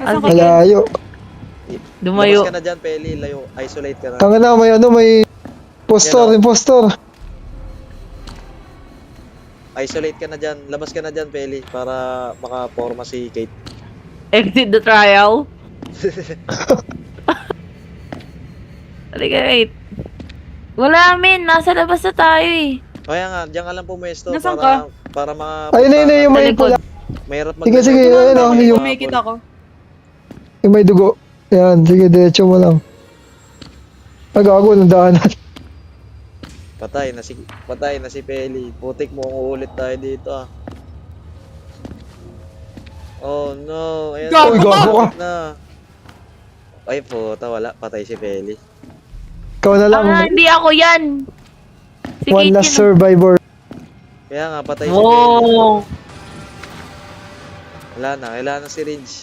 Nasaan ka? Malayo. Dumayo. Labas ka na dyan, Peli. Layo. Isolate ka na. Tanga na, may ano, may impostor, Yan, oh. impostor. Isolate ka na dyan. Labas ka na dyan, Peli. Para makaporma si Kate. Exit the trial. Halika, wait. Wala, men. Nasa labas na tayo eh. Kaya nga, dyan ka lang pumesto. Nasaan Para mga... Ayun na, yun na, yung may Talikod. pula. Mahirap Sige, sige, ayun, oh, yung- May kita ko. Yung may dugo. Yan, sige, diretso mo lang. Ay, gago, nandaanan. Patay na si Peli. Putik mo kung uulit tayo dito ah. Oh no, ayan Gago ka! Gago ka! na. Ay puta, wala. Patay si Peli. Ikaw na lang. Ah, hindi ako yan. Si One Kate last yun. survivor. Kaya nga, patay si Peli. Oh. Wala na, kailangan ng syringe.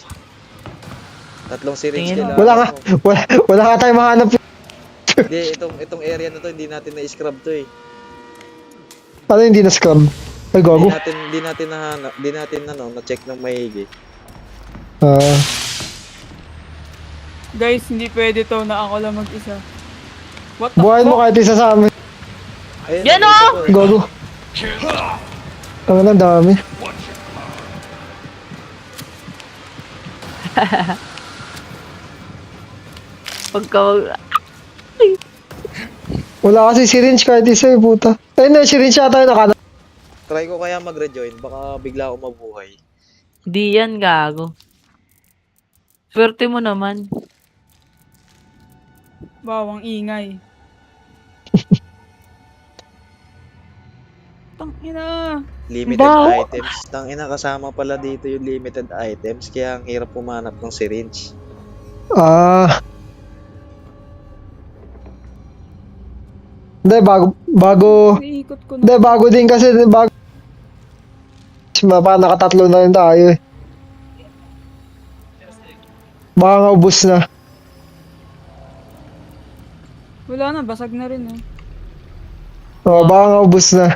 3 syringe Tingin mo. kailangan. Wala nga, mo. wala nga tayong mahanap. Hindi, itong area na to, hindi natin na-scrub to eh. Ano hindi na scrub? Ay, gago. Hindi natin nahanap, hindi natin na-check ng maigi. Ah, Guys, hindi pwede to na ako lang mag-isa. What the buhayin mo fuck? kahit isa sa amin. Ayun, Yan, nakita oh! ko eh. Gago. Ang ang dami. Pagka... Wala kasi syringe kahit isa eh, puta. Ayun na, syringe yata yung nakana. Try ko kaya mag-rejoin, baka bigla ako mabuhay. Di yan, gago. Swerte mo naman. Bawang ingay. Tangina. Limited Baw. items. Tangina, kasama pala dito yung limited items, kaya ang hirap pumanap ng syringe. Ah. Hindi, bago, Iikot ko hindi, na. bago din kasi, bago. Baka nakatatlo na rin tayo eh. Baka nga ubus na. Wala na, basag na rin eh. baka nga ubus na.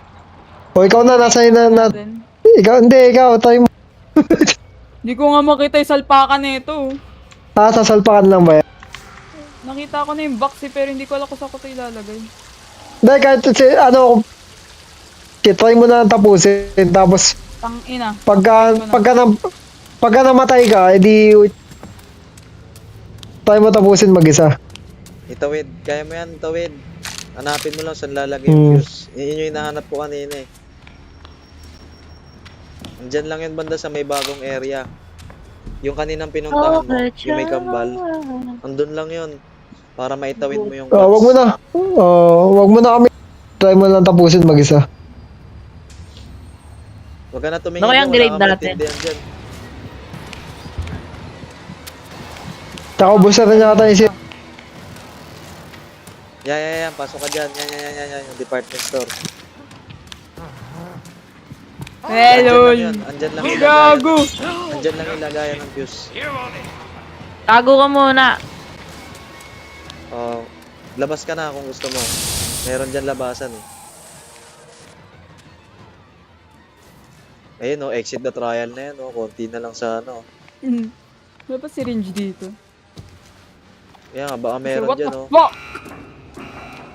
O, ikaw na, nasa na. Then, Ikaw, tayo mo. Hindi ko nga makita yung salpakan nito. Sasalpakan lang ba yan? Nakita ko na yung box pero hindi ko alam kung saan ko ito ilalagay. Dahil kahit, try mo na tapusin, tapos, Tangina. pagka namatay ka, edi, try mo tapusin mag-isa. Itawid. Kaya mo yan, itawid. Hanapin mo lang saan lalagay yung fuse. Yun yung hinahanap ko kanina eh. Andyan lang yun banda sa may bagong area. Yung kaninang pinuntahan mo, yung may kambal. Andun lang yun. Para maitawid mo yung Wag mo na. Wag mo na kami. Try mo lang tapusin mag-isa. Wag ka na tumingin Ano kayang dyan, grade wala kang natin? maintindihan dyan. Tsaka ubos na rin yata yung Yan. Pasok ka dyan. Yan. Yung department store. Hello. Andyan lang yung Gago. Andyan lang yung lagayan ng fuse. Here on it. Tago ka muna. Labas ka na kung gusto mo. Meron dyan labasan eh. Ayun exit the trial na yan konti na lang sa Wala pa syringe dito. Yan baka So, meron what dyan the fuck?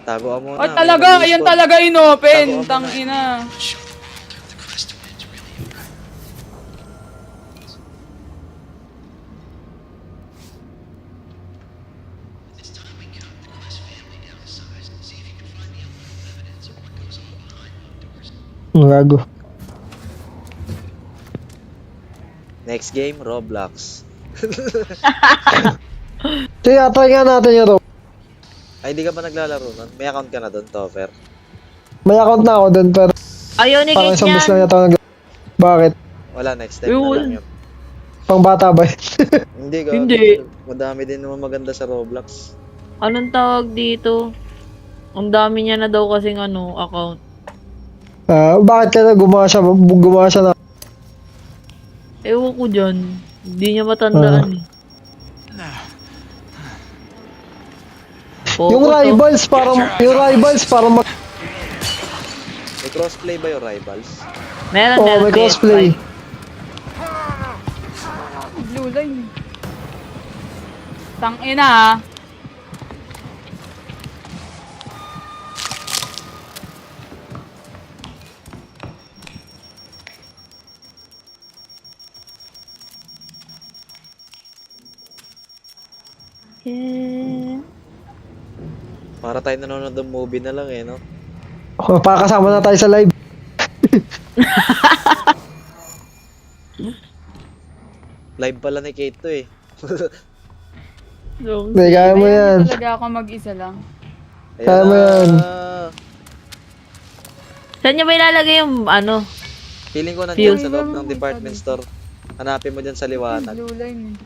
Tago ka muna. Oh, may talaga, mag-respawn. ayan talaga inopen. Tago ka Tangina. Gago. Next game, Roblox. Sige, try nga natin yun. Ay, di ka ba naglalaro nun? May account ka na doon, Topher? May account na ako doon, pero Ayaw ni parang Kate isang beses lang yan. yata ako Bakit? Wala, next time na lang yun. Pang bata ba? Hindi ka. Hindi. Madami din naman maganda sa Roblox. Anong tawag dito? Ang dami niya na daw kasing account. Bakit kaya gumawa siya na? Ewan ko dyan. Hindi niya matandaan eh. Yung rivals parang May crossplay ba yung Rivals? Meron, Oo, meron. may cosplay. Blue line. Tangina ha. Yeah. Para tayo nanonood ng movie na lang no? Pakasama na tayo sa live. Live pala ni Kate to eh. So, Hindi, kaya mo yan. Talaga ako mag-isa lang. Kaya mo yan. saan niya ba ilalagay yung Feeling ko nandiyan Fuse. sa loob ng department store. Hanapin mo dyan sa liwanag. Blue line.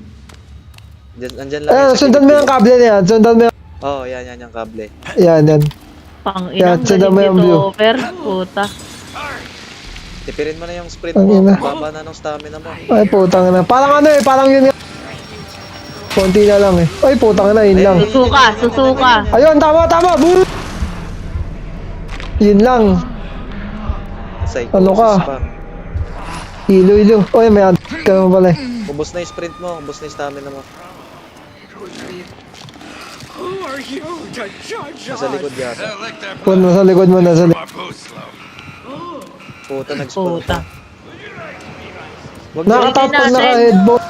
Nandyan lang yan sa Sundan mo yung kilid. kable na yan. Sundan mo yung... Yan yung kable. Yan. pang Yeah, inang sundan mo yung galing blue. nito, Over. Puta. Tipirin mo na yung sprint Ang mo. ina. Baba na ng stamina mo. Ay, putang na. Parang parang yun yung... Konti na lang eh. Ay, putang na, yun lang. Susuka. Ayun, tama! Boom! Yun lang. Psychosis Ano ka? pa. Ilo. Oy, may ka naman pala eh. Ubus na yung sprint mo. Ubus na yung stamina mo. Who are you to judge Nasa likod yata. Lick that Kung nasa likod mo, nasa likod. my boots slow. Puta, nag-spawn Puta. pa. Wag Nakatap Ulitin pag natin. naka-headbox.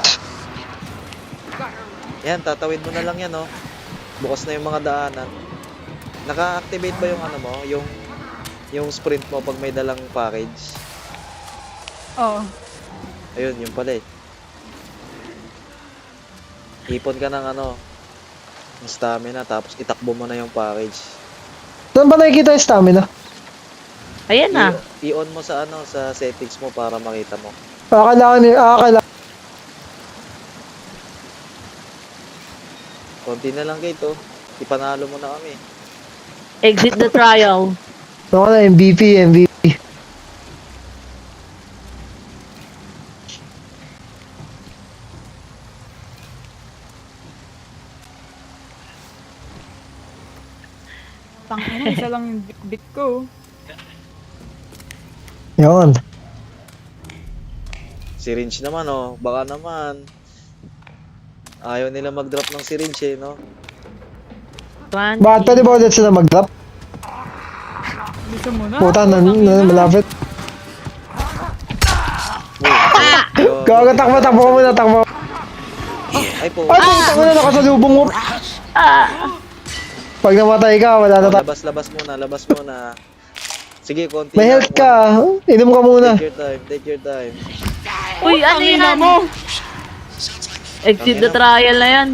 Yan, tatawid mo na lang yan, Bukas na yung mga daanan. Naka-activate ba yung mo? Yung sprint mo pag may dalang package? Oo. Ayun, yung pala eh. Ipon ka ng ng stamina, tapos itakbo mo na yung package. Saan ba nakikita yung stamina? Ayan na. I-on mo sa sa settings mo para makita mo. Kailangan. Konti na lang Kate, ipanalo mo na kami. Exit the trial. Ano ka na, MVP. Tangina, isa lang yung bit ko. Yan. Syringe naman, oh. Baka naman. Ayaw nila mag-drop ng syringe, eh, no? 20. Bakit pwede ba ulit sila mag-drop? Bisa mo na. Puta, malapit. Uy, Gago, takbo ka muna, takbo. Ay po. Ay, puta ko na, nakasalubong mo. Pag namatay ka, wala na tayo. Labas muna. Sige, konti May lang. health ka. Inom ka muna. Take your time. Uy, ano Tangina yan? mo. Exit the trial na yan.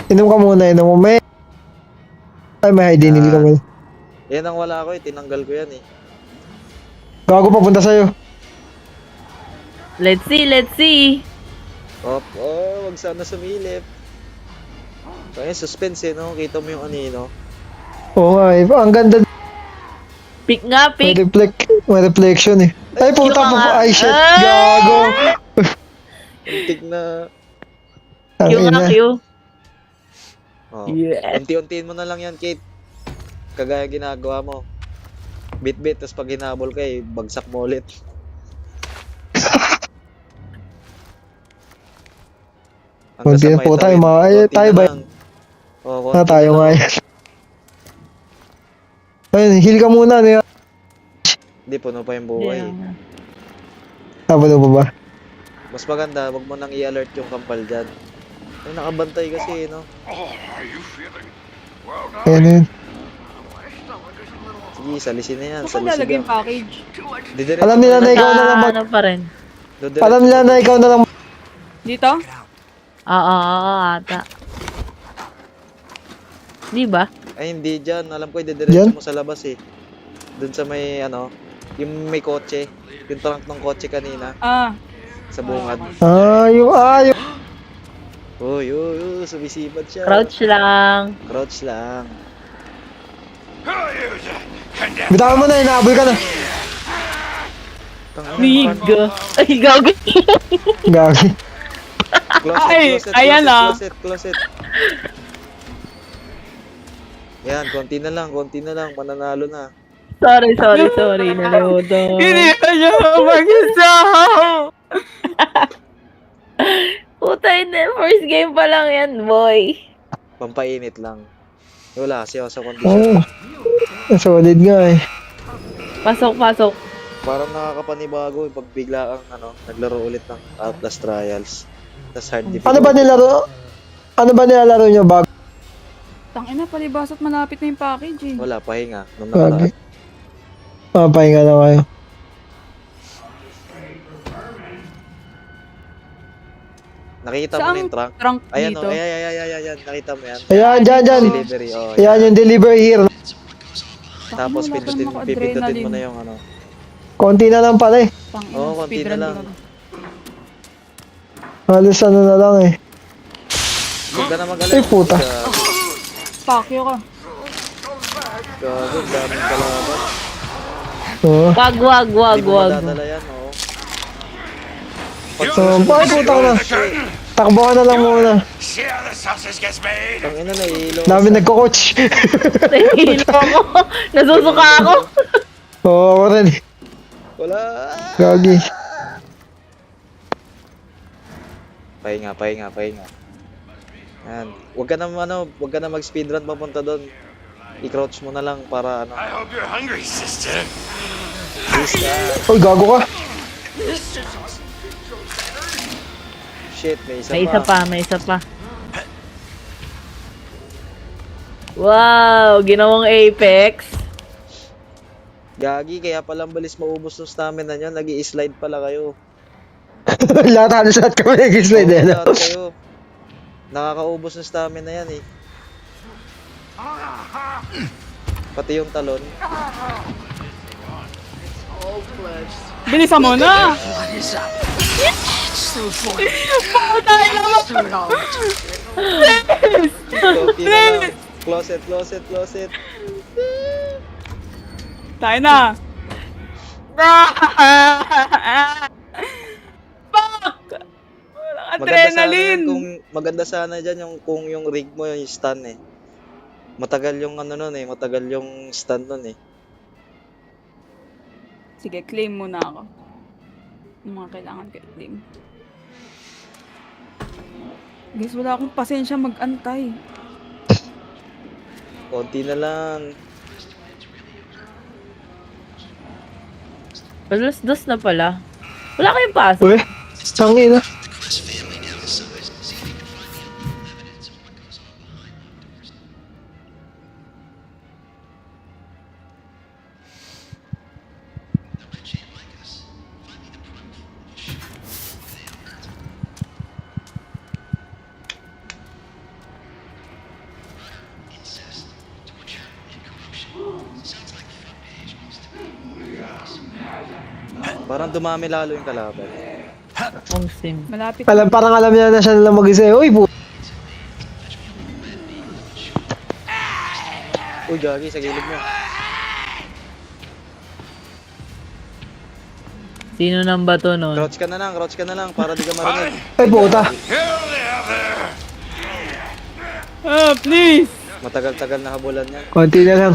Inom ka muna, inom mo. Ay, may ID, nili ka muna. Yan ang wala ko, eh. Tinanggal ko yan, eh. Gago, papunta sa'yo. Let's see. Wag sana sumilip. So, ayun, suspense, eh, no? Kita mo yung anino. Oo nga, ang ganda. Pick nga, May pick. may reflection eh. Ay, puta Yung po. nga. Ay, shit. Ah! Gago. Untik na. Ang Q nga, ina. Q. Oh. Yes. Unti-untiin mo na lang yan, Kate. Kagaya ginagawa mo. Bit-bit, tapos pag hinabol ka, eh, bagsak mo ulit. Konti na po tayo, tayo ba? Tayo nga yan. Ayun, heal ka muna. Ano yan? Hindi, puno pa yung buhay. Yeah. Ano pa ba? Mas maganda, wag mo nang i-alert yung kampal dyan. Ay, nakabantay kasi, no? Oh, are you feeling? Well done. Ayan yun. My stomach is a little. Sige, salisin na yan. Saan ka lalagay yung package? Alam nila na ikaw na lang Ano pa rin? Alam nila na ikaw na lang Dito? Oo, ata. Di ba? Ay, hindi dyan. Alam ko, idediretso Dyan? mo sa labas, eh. Doon sa may, ano, yung may kotse. Yung trunk ng kotse kanina. Ah. Sa bungad. yung Uy, sumisipat siya. Crouch lang. Crouch lang. Who are you? Condemn. bitawan mo na, inaabol ka na. Miga. Ay, gago. Gagi. Ay, ayan ah. Closet. Yan, konti na lang, mananalo na. Sorry. Nalimutan. Hindi ka niya mag-isa. Puta, hindi. First game pa lang yan, boy. Pampainit lang. Wala kasi ako sa condition. Solid nga eh. Pasok. Parang nakakapanibago pag bigla kang naglaro ulit ng Outlast Trials. Tas hard difficulty. Ano ba nilalaro nyo bago? Tangina, palibas at malapit na yung package eh. Wala, pahinga. Nung Gagi. nakaraan. Pahinga na kayo. Nakikita mo na yung trunk? Trunk Ayan dito? o, ayan. Nakita mo yan? Ayan, dyan. Delivery, oh. Ayan yung delivery here. Tapos Tangina, wala pindutin pa pipindutin mo adrenaline. na yung Konti na lang pala eh. Tangina, Oo, konti speedrun na lang. ko lang. Halos ano na lang eh. Huwag ka na mag-alala. Ay, puta. Pakyo ka. Gago, daming kalaban. Oo. Wag. Hindi mo madadala yan, oo. Bakit puta ka na? Takbo ka na lang muna. See how the sausage gets made? Ang ina na ilo. Dami nagko-coach. Nahihilo ako. Nasusuka ako. Oo, ako rin. Wala. Gagi. Pahinga. Yan. Huwag ka na mag-speedrun papunta doon. I-crouch mo na lang para I hope you're hungry, sister. please ka. Uy, gago ka. Shit, may May isa pa. Wow, ginawang Apex. Gagi, kaya palang balis maubos ng stamina nyo. Nag-i-slide pala kayo. Lahat kami nag-slide eh. Oo, lahat kayo. Nakakaubos ng stamina yan eh. Pati yung talon. Bilisan mo na! What is up? So bored. Patay naman! Konti na lang. Closet. Tayo na! Fuck! Walang adrenaline! Maganda sana dyan yung kung yung rig mo yung stun eh. Matagal yung matagal yung stun nun eh. Sige, claim muna ako. Yung mga kailangan ko i-claim. Guys, wala akong pasensya mag-antay. Konti na lang. Alas dos na pala. Wala kayong pasok. Uy, tangin na. Parang dumami lalo yung kalaban. Ang sim. Malapit. Parang alam niya na siya na lang mag-isa. Uy, Uy, gagi, sa gilid mo. Sino nang bato nun? Crouch ka na lang, para di ka marinig. ay puta. Kill the other! Ah, please! Matagal-tagal na habulan yan. Konti na lang.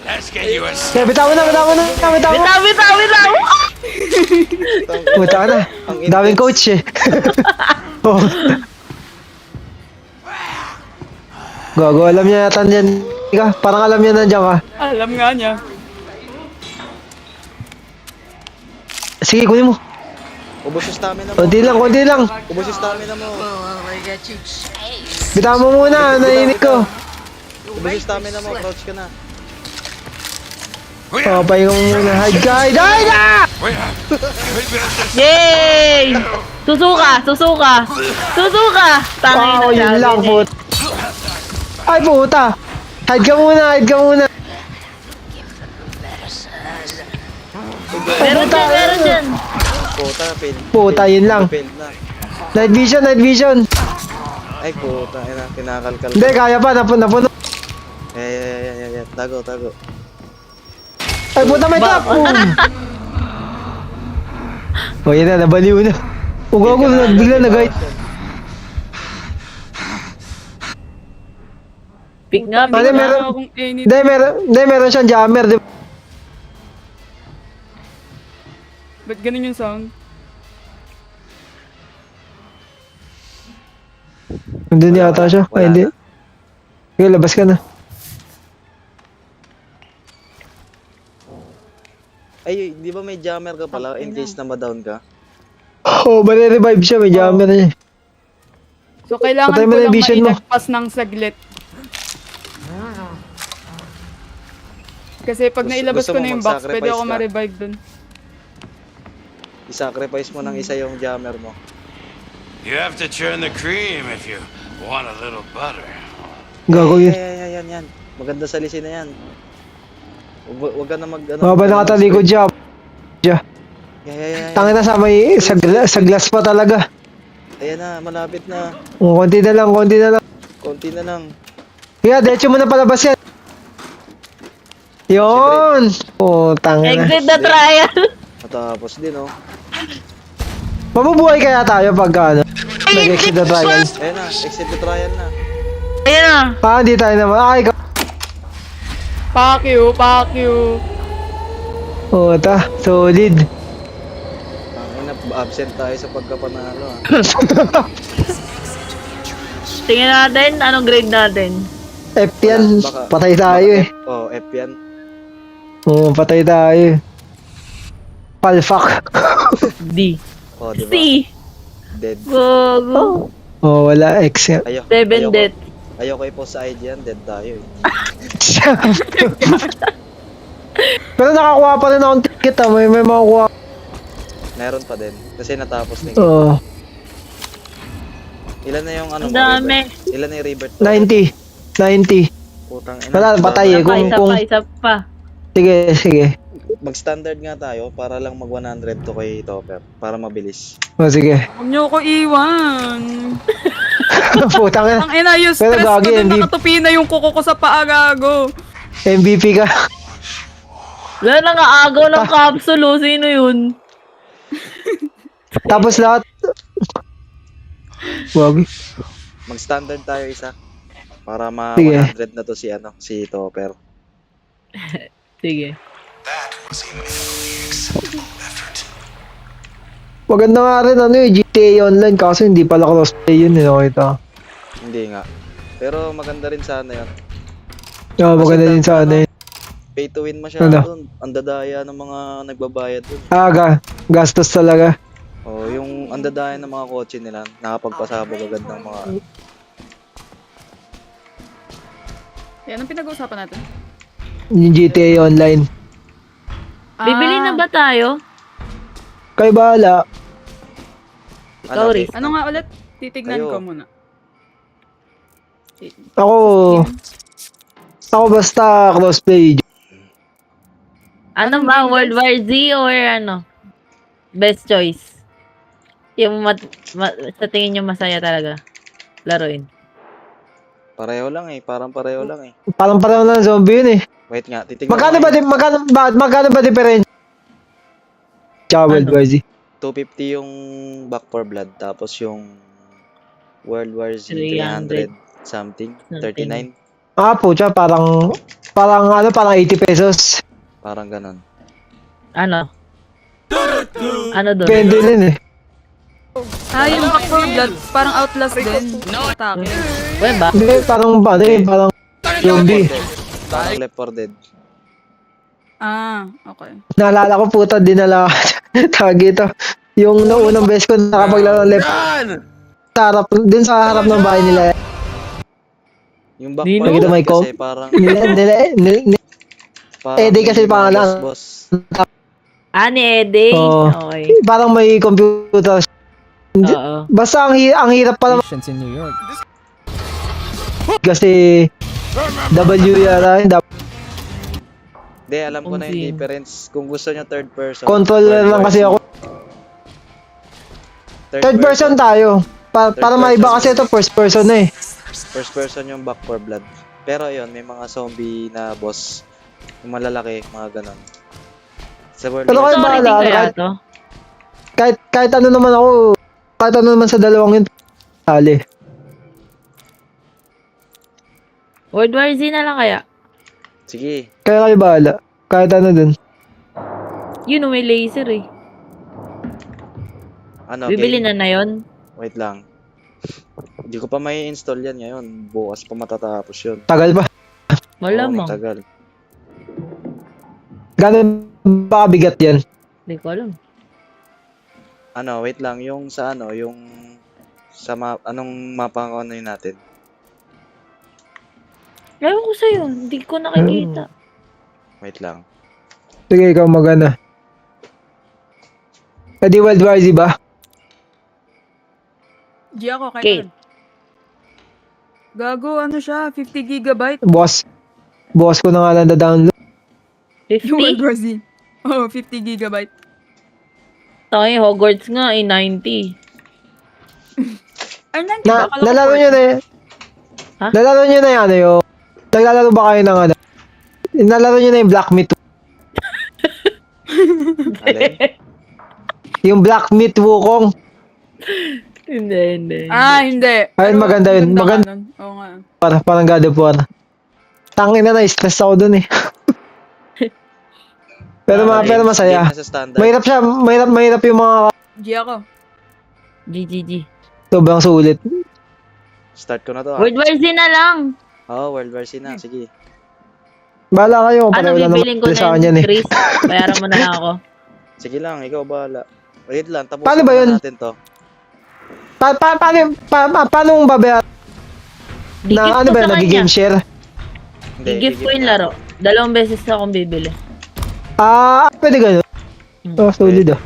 Let's get you a Kaya bitawan na. Bitaw! Puta ka na. Ang Daming coach eh. Oh. Gago, alam niya yata dyan. Ika, parang alam niya nandiyan ka. Alam nga niya. Sige, kunin mo. Ubos yung stamina mo. Konti lang. Ubos yung stamina mo. Bitawan mo muna, naiinit ko. Ubos yung stamina mo, crouch ka na. Oh, pahinga mo muna. Hide ka! Yay! Susuka! Tangin Wow, yun lang, puta. Ay, puta. Hide ka muna. Meron dyan! Puta, Puta, yun lang. Failed na. Night vision. Ay, puta, ayun na, kinakalkal. Hindi, kaya pa. Napuno. Yan. Tago. Ay, puta, may trap. Oh, yun na, nabaliw na. Gago, bigla nag-hide. Pick nga, Ano, pick nga. meron? Akong any... Hindi, meron siyang jammer. Di ba? Ba't ganun yung sound? Nandun yata siya. Wala Ay, hindi. na. Sige, labas ka na. Ay, di ba may jammer ka pala in case na ma-down ka? Oh, revive siya. May jammer na siya. So, kailangan Patay ko mo na yung lang vision mo. mailagpas ng saglit. Kasi pag Gusto- nailabas gusto ko mo na yung box, mag-sacrifice pwede ako ka? ma-revive dun. I-sacrifice mo ng isa yung jammer mo. You have to churn the cream if you want a little butter. Gago yun. Yan. Maganda sa lisin na yan. Huwag ka na mag... Ano, Mga ba nakatalikod siya? Yan. Tangin na sa may sa glass pa talaga. Ayan na, malapit na. Oh, konti na lang. Konti na lang. Kaya, diretso mo na palabas yan. Yun! Oh, tangin na. Exit the trial! Matapos din, oh. Mabubuhay kaya tayo pagka ano? Nag-exit the trial. Ayan na, exit the trial na. Ayan na! Ah, hindi tayo naman. Ay, Fuck you. oh, solid. Tangina, absent tayo sa pagkapanalo, ah. Tingnan natin, anong grade natin? F yan. Baka- Patay tayo eh. Oh, F yan. Oo, patay tayo. Palfuck. Oh, D. di ba? C. Dead. Go. Oh, wala. X yan. Seven death. Ayoko i-post sa ID yan, dead tayo, eh. Pero nakakuha pa rin akong ticket ah. May makukuha. Meron pa din. Kasi natapos na yung... Oo. Ilan na yung ano Ang mo, dami. Rebirth? Ilan na yung rebirth? 90. Putang ina. Wala, patay eh. Isa pa. Sige. Mag-standard nga tayo para lang mag 100 to kay Topper. Para mabilis. O, sige. Huwag niyo ko iwan. Putang ina. Ang ina, yung Pero stress ko gagi, dun, hindi- nakatupi na yung kuko ko sa paa, gago. MVP ka. Wala nang aagaw ng capsule, oh. Sino yun? Tapos lahat. Wag. Mag-standard tayo isa. Para ma Sige. 100 na to si Topper. Sige. That Maganda nga rin GTA Online kaso hindi pala crossplay yun nakita. Hindi nga. Pero maganda rin sana yun. Maganda din sana yun. Pay to win masyado Ano? dun. Ang dadaya ng mga nagbabayad dun. Gastos talaga. Oh, yung ang dadaya ng mga kotse nila, nakapagpasabog agad ng mga... Yan ang pinag-uusapan natin. Yung GTA Online. Bibili na ba tayo? Kay bahala. Ikaw, Riz. Ano nga ulit? Titignan Kayo. ko muna. Ako basta crossplay. Ano ba? World War Z or ano? Best choice. Yung sa tingin nyo masaya talaga. Laruin. Pareho lang eh, parang pareho lang eh. Parang pareho lang zombie yun eh. Wait nga, titignan Magkano ko ba nga magkano ba difference? Tsaka World War Z. 250 yung Back 4 Blood, tapos yung World War Z 300 300 something, 39, Pucha, parang 80 pesos. parang ganon. Ano? Ano doon? Depende din eh. Yung Back 4 Blood, parang Outlast din. Atake. Weba? Hindi, parang zombie. Parang Left 4 Dead. Okay. Naalala ko puta, dinala tawag ito. Yung naunang beses ko nakapaglaro ng left din sa harap ng bahay nila. Yung Back Nino? 4 Nakita mo Blood yung kasi parang Eddie kasi yung mga pangalan. boss. Ni Eddie? Oo. Okay. parang may computer. Oo. Basta ang hirap pala Patients in New York. kasi W yata, Hindi, alam ko na yung difference. Kung gusto nyo third person. controller lang kasi ako. Third person tayo. Para Third maiba person. kasi ito first person na eh. First person yung Back 4 Blood. Pero yun, may mga zombie na boss. Yung malalaki, mga ganon. Sa World Pero War kayo Z, Story bahala, din kaya to? Kahit ano naman ako, kahit ano naman sa dalawang yun, sali. World War Z na lang kaya? sige, Kaya kayo bahala. Kahit ano dun. Yun, may laser eh. ano, Bibili game? na yun? Wait lang. Hindi ko pa may install yan ngayon. Bukas pa matatapos yun. Tagal pa. Malamang. Oo, tagal. Gano'n ba kabigat yan? Hindi ko alam. Ano, wait lang. Yung sa ano, yung sa anong mapa ang ano yun natin? Ewan ko sa'yo. Hindi ko nakikita. Wait lang. Sige, ikaw magana. Pwede World War Z ba? G ako, Okay. kaya Gago, ano siya? 50 gigabyte? Boss ko na nga lang na-download. Yung World 50? War Z. 50 gigabyte. Tayo, Hogwarts nga eh, 90. Ay, nanti ba? Akala ko Nalaro 40. nyo na Ha? Nalaro nyo na yan yung naglalaro ba kayo ng ano? Nalaro nyo na yung Black Myth. Alin? Yung Black Myth Wukong. Hindi. Hindi. Ayun, Pero maganda yun. nga Maganda. nun. Oo nga. Parang God of War. Tangin na na-stress ako dun eh. pero Game masaya. na sa standard. Mahirap siya, mahirap yung mga G ako. GGG. sobrang sulit. Start ko na to. World War Z na lang. World War Z na. Sige. Bahala kayo. Ano, Pareho lang bibiling ko naman sa na kanya yun, eh. Chris. Bayaran mo na lang ako. Sige lang, ikaw bahala. Wait lang, tapusin Paano ba muna yun? natin to. Paano mong babayaran? Gigip Na ano ko ba, sa kanya. nag-game share? Hindi, Gigip ko yung nga. laro. 2 beses na akong bibili. Pwede ganun. Oh, solid ah.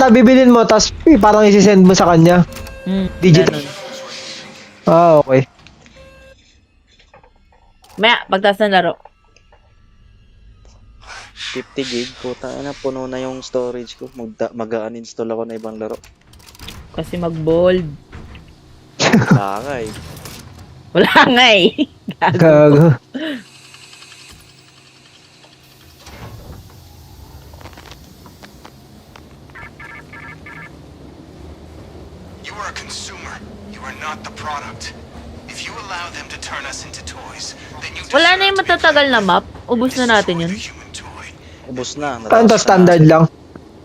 Bibilin mo, tapos parang isi-send mo sa kanya. Digital. Ganun. Okay. Maya, pagtaas ng laro. 50 gig, puta na, puno na yung storage ko. Mag-uninstall ako na ibang laro. Kasi mag-bold. Bakay. Wala nga eh. Gago. You are a consumer. You are not the product. If you allow them to turn us into toys, then you Wala na deserve yung to be matatagal na map. Ubus This na is natin all yun. a human tool. Ubus na. Ano to, standard lang?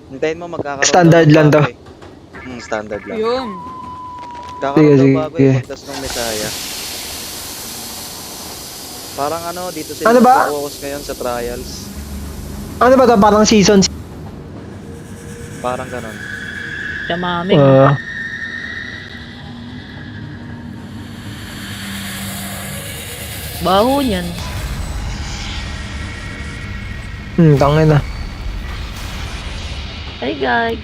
Hintayin mo magkakaroon Standard daw ng lang to. bago eh. Standard lang. Yun. Kakaroon Sige, daw bago sige. yung pagtas ng Messiah. Parang ano, dito sila Ano ba? focus ngayon sa trials. Ano ba to? Parang season? Parang ganon. Chamamig. Baho niyan. Tangin na. Ay, guys.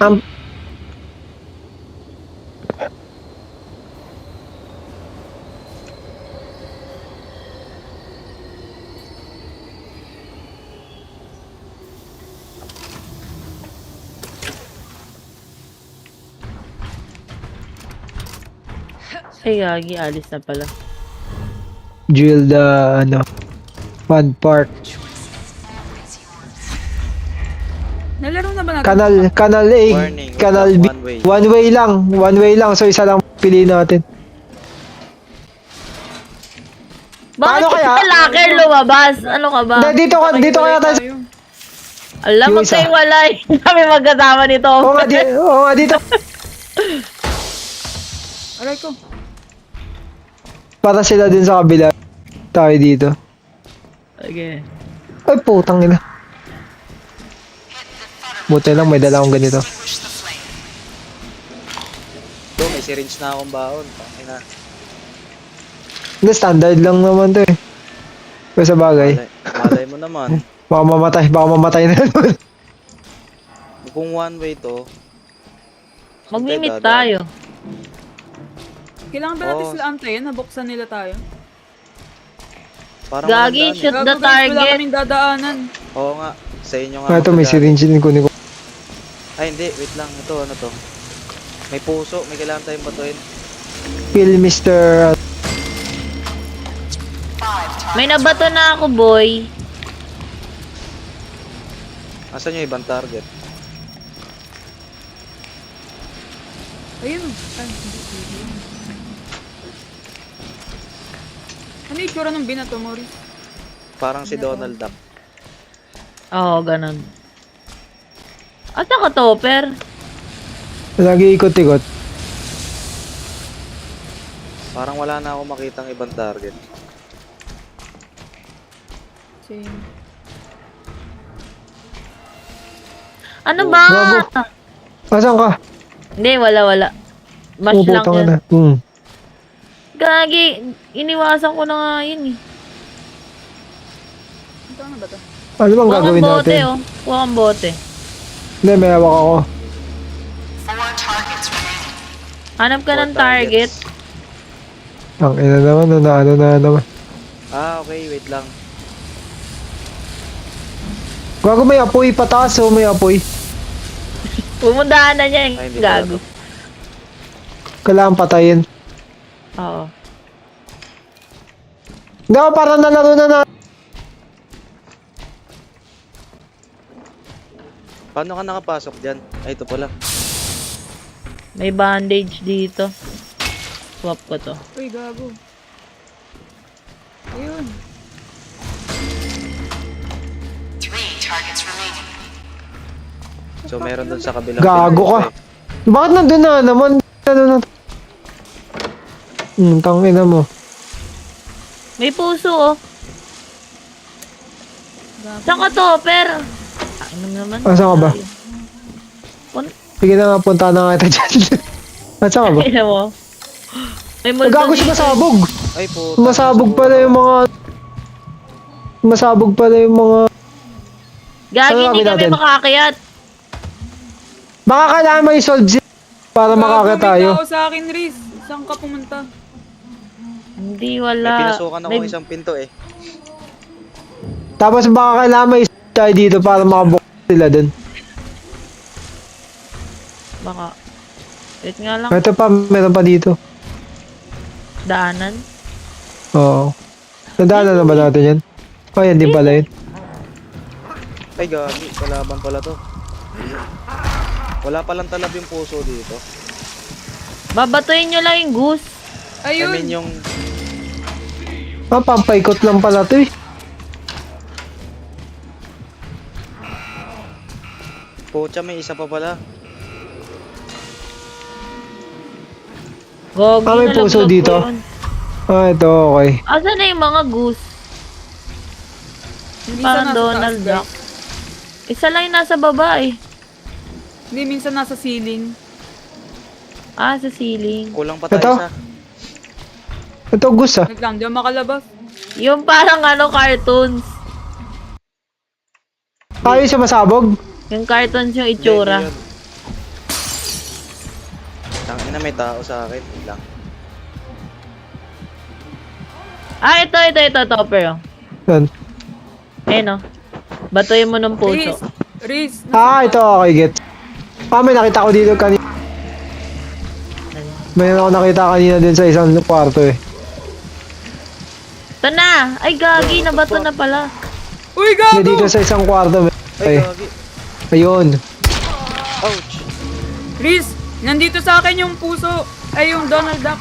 Ay, gagi. Alis na pala. Drill the, ano, fun park. Nalaro na ba natin? Canal A, Warning, Canal B. one way. One way lang. So, isa lang piliin natin. Bakit Paano kaya? sa locker lumabas? Ano ka ba? Hindi, dito kaya tayo. Alam mo Yung isa. kayo walay. Kami magkasama nito. Oo nga, dito. Aray ko. Para sila din sa kabila. Tayo dito. Okay. Ay, putang ina. Buti lang, may dala akong ganito. Ito, may syringe na akong baon. Tangina. Hindi, standard lang naman to eh. Pero sa bagay, Malay mo naman. baka mamatay na naman. Kung one way to, Mag-meet dadaan. tayo. Kailangan ba natin Oo. sila antayin? Nabuksan nila tayo. Parang Gagi, walang daan shoot eh. the Gago, guys, wala target. kaming dadaanan. Oo nga, sa inyo nga. Ah, ito, may magdadaan. syringe din kunin ko. Ay, hindi, wait lang. Ito, ano to? May puso, may kailangan tayong batuin. Kill Mr. May nabato na ako, boy. Asan yung ibang target? Ayun. Ay, hindi. Ano yung itsura ng binato, Mori? Parang si Donald Duck. Oo, ganun. At saka topper. Nag-iikot-ikot. Parang wala na ako makitang ibang target. Same. Ano Oh, ba? Gago. Asan ka? Hindi, wala. Mash lang Putang yun. ina. Gagi, iniwasan ko na nga yun eh. Ito ano ba to? Ano bang Huwag gagawin kang bote natin? oh. Huwag kang bote. Hindi, may hawak ako. Hanap ka ng Four target. targets. Ang ina naman, ano na naman. Ah, okay, wait lang. Gago, may apoy pataas oh, may apoy. Pumundahan na niya yung Ay, hindi gago. Kailangan patayin. Oo. Hindi ako, parang nalaro na. Paano ka nakapasok dyan? Ay, ito pala. May bandage dito. Swap ko to. Uy, gago. Ayun. So, meron dun sa kabilang Gago ka. Bakit nandun na naman? Ano na? Tangina mo. May puso oh. Saan ka topper? Ano naman? Asan ka ba? Pun- Sige na nga, punta na nga kita dyan. Asan ka ba? Ina mo. May multo Gago siya dito. masabog. Ay, puta. Masabog pala yung mga... Masabog pala yung mga... Gagi, Ano hindi gagawin kami natin? makakayat. Baka kailangan may solve para makakita tayo. Gago, may tao sa akin, Riz. Saan ka pumunta? Hindi, May wala. pinasukan ako May- isang pinto eh. Tapos baka kailangan may solve tayo dito para makabukas sila dun. Baka. Wait nga lang. Ito pa, meron pa dito. Daanan. Oo. Nadaanan na ba natin yan? Oh, yan din pala yun. Ay, gagi. Kalaban pala to. Wala palang talab yung puso dito. Babatuin nyo lang yung goose. I Ayun. mean, yung... Ah, pampaikot lang pala to eh. Pocha, may isa pa pala. Gogi, Ah, may nalaglag puso ko dito? yun. Ah, ito, okay. Asan na yung mga goose? Yung Minsan parang nasa Donald taas, Duck. guys. Isa lang yung nasa baba eh. Hindi, minsan nasa ceiling. Ah, sa ceiling. Kulang pa tayo Ito? sa... Ito, Gus ah. Wait lang, di ako makalabas. Yung parang cartoons. Tayo sa masabog. Yung cartoons yung itsura. Tangina, may tao sa akin. Wait lang. Ah, ito, Topper. Oh. Yan. Ayun oh. Batuyin mo ng Riz, puso. Riz. Ah, ito, okay, get. Ah, may nakita ko dito kanina. May ako nakita kanina din sa isang kwarto eh. Ito na! Ay, gagi, nabato na pala. Uy, Hindi, gago! dito sa isang kwarto. Ay, Ay, gagi. ayun. Ouch. Riz, nandito sa akin yung puso. Ay, yung Donald Duck.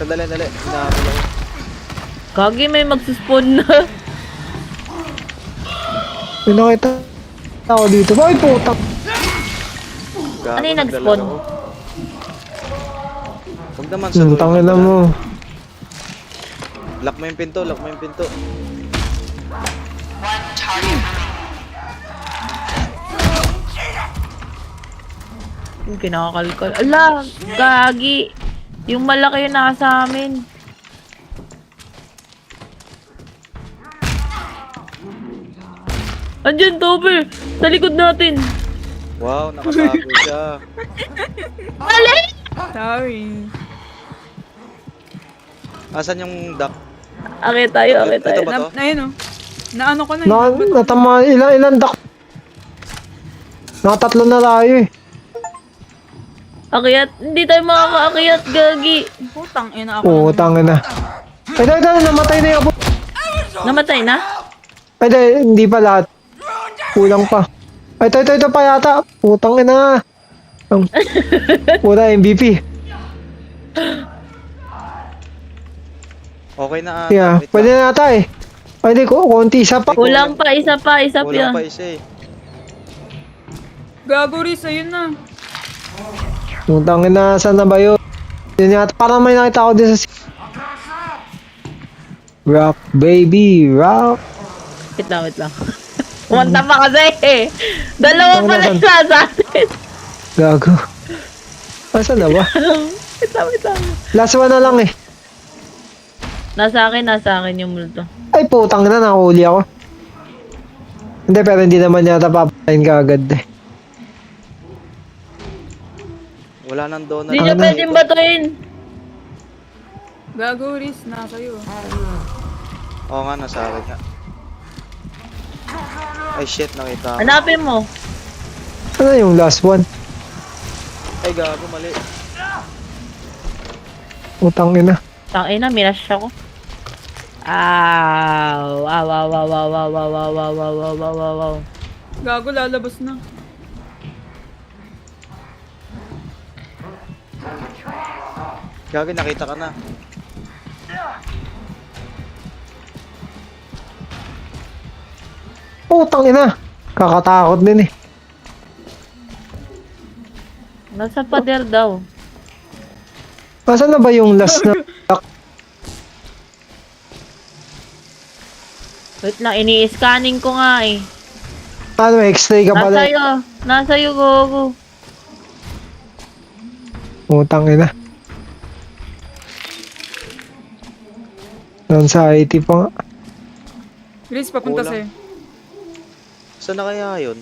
Dali. Hinahabol ako. Gagi, may magsuspawn na. May nakita ako dito. Ay, putang. Gago, Ano yung nagdala nag-spawn? ako. Huwag naman sa dulo. Tangin na mo. Lock mo yung pinto. Yung kinakakalkal. Ala, gagi. Yung malaki yung nasa amin. Andyan, Topper! Sa likod natin! Wow, nakatago siya. Ali! Sorry. Asan yung duck? Akit tayo. Ito ba to? Na yun, oh. Naano ko na Na, yun. natama, ilan dak. Nakatatlo na tayo eh. Akyat. Hindi tayo makakaakyat, gagi. Putang ina ako. Putang na. Ay, namatay na yung apo. Namatay na? Ay, hindi pa lahat. Kulang pa. Ay, ito pa yata. Putang ina. Puta, MVP. Okay na ata. Yeah, Wait pwede lang. na ata eh. Ay, hindi ko. Konti, isa pa. Kulang pa, isa pa Kulang pa. pa isa eh. Gago, Riz, ayun na. Putang ina, saan na ba yun? Yun yata. Parang may nakita ko din sa... Rock, baby, rock. Wait lang. Kumanta pa kasi eh. Dalawa pa lang sa atin. Gago. Asan na ba? Wait lang. Last one na lang eh. Nasa akin yung multo. Ay, putang na, nakahuli ako. Hindi, pero hindi naman yata papatayin ka agad eh. Wala nang donut. Hindi niya pwedeng batuin. Gago, Riz, nasa iyo. Oo nga, nasa akin nga. Ay shit, nakita ko. Hanapin mo. Ano yung last one? Ay gago, mali. Putang ina. Tangina, minash ako. Ow. Wow. Gago, lalabas na. Gagi, nakita ka na. Putang ina. Kakatakot din eh. Nasa pader daw. Asan na ba yung last na... Wait lang, ini-scanning ko nga eh. Ano, x-ray ka pala. Nasa'yo, gogo. Putang ina. Sa IT pa nga. Riz, papunta Kulang. sa'yo. Saan na kaya yun?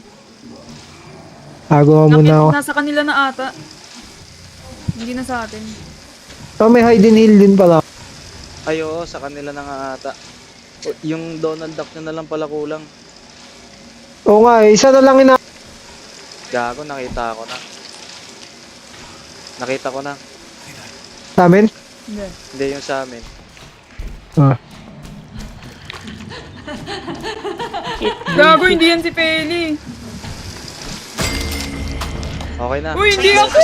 Tago muna ako. Nasa kanila na ata. Hindi na sa atin. Oh, may hide and heal din pala. Ay oo, sa kanila na nga ata. O, yung Donald Duck na lang pala kulang. Oo nga, isa na lang ina... Gago, nakita ko na. Nakita ko na. Sa amin? Hindi. Hindi yung sa amin. Ah. Gago, hindi yan si Feli. Okay na. Uy, hindi ako!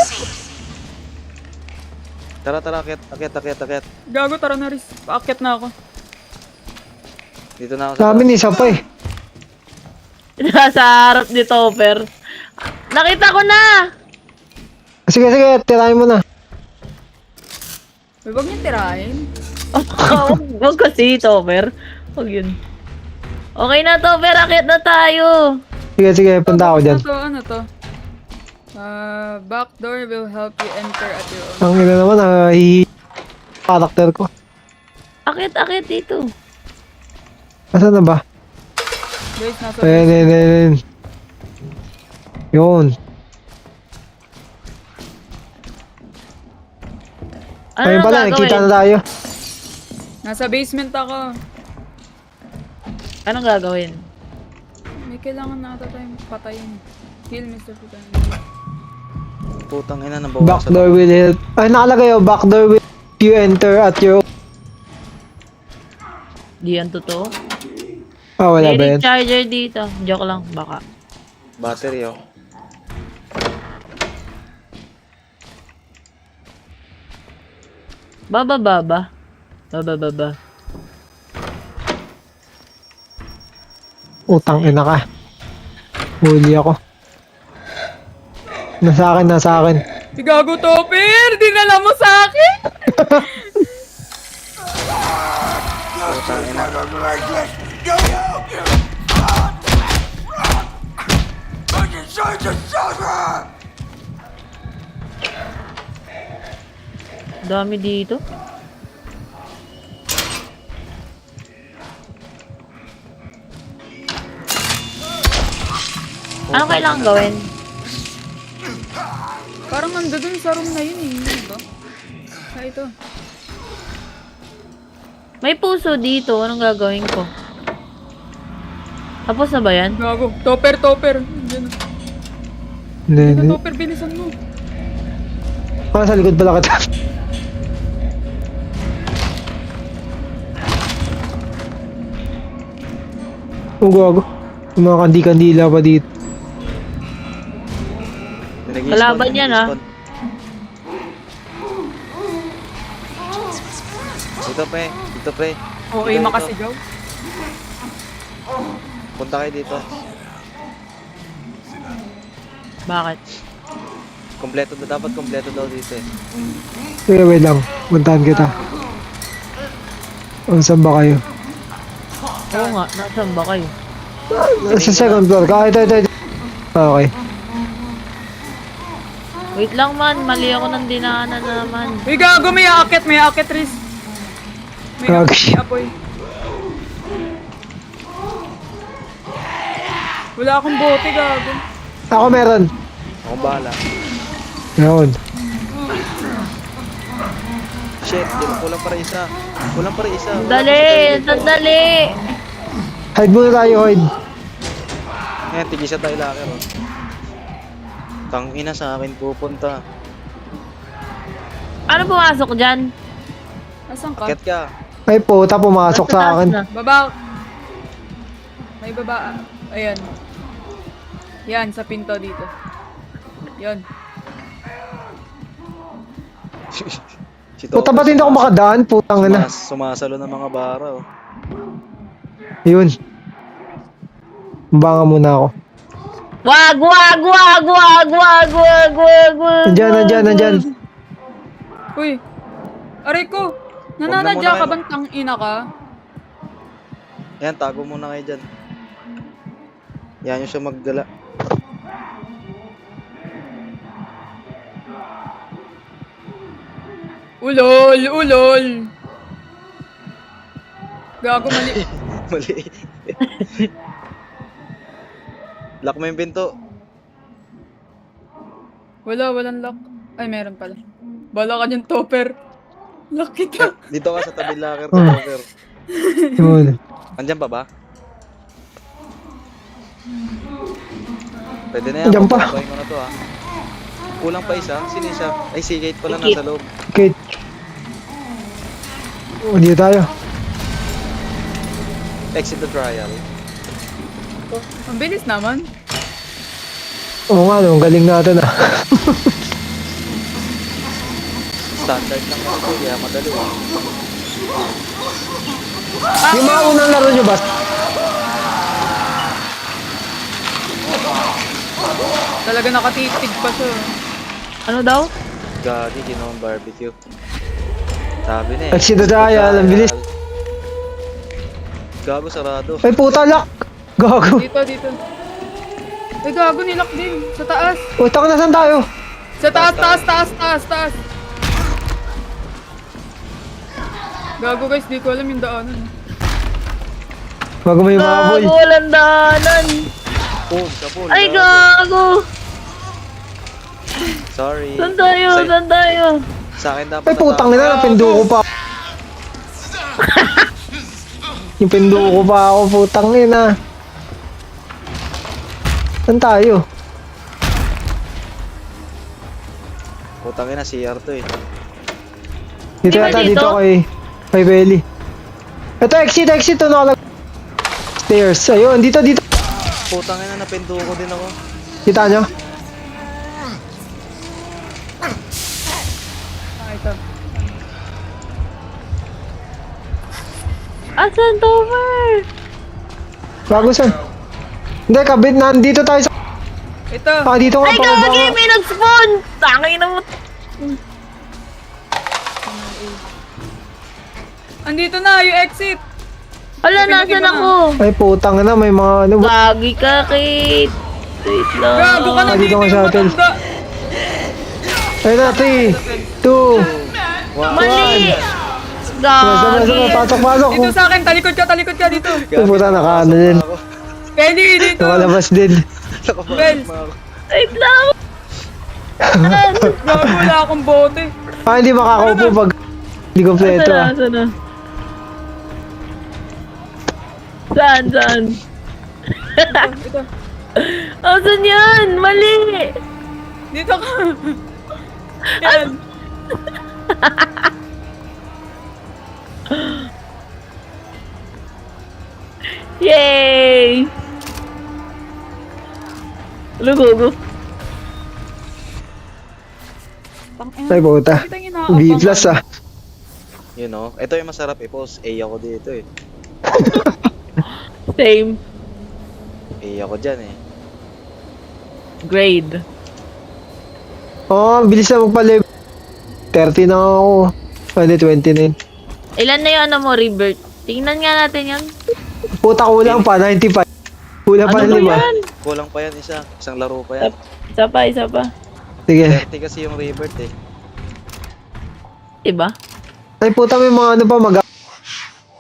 Tara, akyat. Gago, tara na, Riz. Paakyat na ako. Dito na ako Sa amin, isa pa eh. Nasa harap ni Topper. Nakita ko na! Sige, tirahin mo na. Uy, wag niyo tirahin. Huwag kasi, Topper. Huwag yun. Okay na, Topper. Akit na tayo. Sige, punta ako dyan. Ano to? Back door will help you enter at your own. Ang ina naman, karakter ko. Akit dito. Asan na ba? Guys, nasa Ayun. Yun. Ano Ayun na pala, gagawin? nakita na tayo. Nasa basement ako. Anong gagawin? May kailangan na ata tayong patayin. Kill Mr. Putan. Putang ina na Back bawasan. door will help. Ay, nakalagay oh, back door will help you enter at your... Di yan totoo. Ah, wala ba May yan? charger dito. Joke lang, baka. Battery oh. Baba. Utang ina ka. Huli ako. Nasa akin. Gago, Topper! Dinala mo sa akin! Putang ina. Dami dito. Anong kailangan gawin? Parang nandun sa room na yun eh. Hindi ba? Ito. May puso dito. Anong gagawin ko? Tapos na ba yan? Gago. Topper. Diyan. Hindi. Topper, bilisan mo. Ah, sa likod pala kita. Oh, gago. Yung mga kandi-kandila pa dito. Kalaban yan, ah. Dito pre. Okay, Dito. makasigaw. Punta kayo dito. Bakit? Dapat kompleto daw dito eh. Sige, wait lang. Puntahan kita. Oh, saan ba kayo? Oo nga, nasaan ba kayo? Sa second floor. Ito. Okay. Wait lang man, mali ako ng dinaanan na naman. Uy, gago, may akit, Riz. May Gago. apoy. Wala akong bote, gago. Ako meron. Ako bahala. Yun. Shit, kulang pa rin isa. Sandali! Hide muna tayo, hide. Ngayon, tigisa tayo laker oh. Tangina sa akin pupunta. Ano pumasok dyan? Asan ka? Akit ka. Ay, puta, pumasok Nasa sa taas akin. na. Baba. May baba. Ayan. Yan, sa pinto dito. Yan. Si Puta, ba't hindi ako makadaan? Putang ina. Sumasalo ng mga bara oh. Yun. Banga muna ako. Wag! Nandyan. Uy. Aray ko. Nananadya ka bang tangina ka? Yan, tago muna kayo dyan. Yan yung siya maggala. Ulol. Gago, mali. Mali. Lock mo yung pinto. Walang lock. Ay, meron pala. Bala ka dyan, Topper. Lock kita. Dito ka sa tabi locker ko, Topper. Yun. Andyan pa ba? Pwede na yan. Andyan pa. Papayin ko na to ha. Kulang pa isa. Sino isa? Ay, si Kate pala nasa loob. Kate. Oh, dito tayo. Exit the trial. Ang bilis naman. Oo nga, no, ang galing natin ah. Standard lang ako ito, kaya madali. Yung mga unang laro nyo ba? Talaga nakatitig pa siya. Ano daw? Gagi, ginawang barbecue. Sabi na eh. Exit na tayo, ang bilis. Gago, sarado. Ay puta, lock! Gago. Dito, dito. Ay, gago, nilock din. Sa taas. Uy, taka na saan tayo? Sa taas. Gago guys, di ko alam yung daanan. Bago may mahabol. Gago, walang daanan. Pool, sa pool. Ay, gago. gago. Sorry. Saan tayo? Sa- Saan tayo? Sa akin dapat Ay putang ina, napindo ko pa. Yung pindo ko pa ako, putang ina. Saan tayo? Putang ina, CR to eh. Dito Di ba yata, dito? dito kay Belly. Ito, exit, to nakalag. Stairs, ayun, dito. Putang ina, napindo ko din ako. Kita nyo? Ah, ito. Asan to, Mar? Bago saan? Hindi, kabit na, dito tayo sa... Ito. Dito nga, Ay, gagi! May nag-spawn! Tangay na mo. Andito na, yung exit. Hala, nasan ako? Ay, putang na, may mga ano. Gagi ka, Kate. Wait lang. Gago ka na Ah, dito dito nga yung shuttle. matanda. Ay na, 3, 2, Mali! sama, Gagi. pasok. Dito sa akin, talikod ka dito. Ay, puta, nakaano din. Penny, dito. Nakalabas din. Bel, Wait lang. gago, wala akong bote. Ah, hindi makakaupo pag hindi kompleto ah. Asan na? Saan? Ito. Asan yan? Mali! Dito ka. Yan. Yay! Lugogo. Ay, puta. Bakit ang inaabang B plus ah. You know, ito yung masarap i-post. A ako dito eh. Same. A ako dyan eh. Grade. Oh, bilis na magpa-level. 30 na ako. Pwede 29. Ilan na yung ano mo, Rebirth? Tingnan nga natin yan. Puta, kulang pa, 95. Kulang pa Ano ng ba 5. yan? Kulang pa yan isa. Isang laro pa yan. Isa pa. Sige. 30 kasi yung rebirth eh. Diba? Ay, puta, may mga ano pa mag-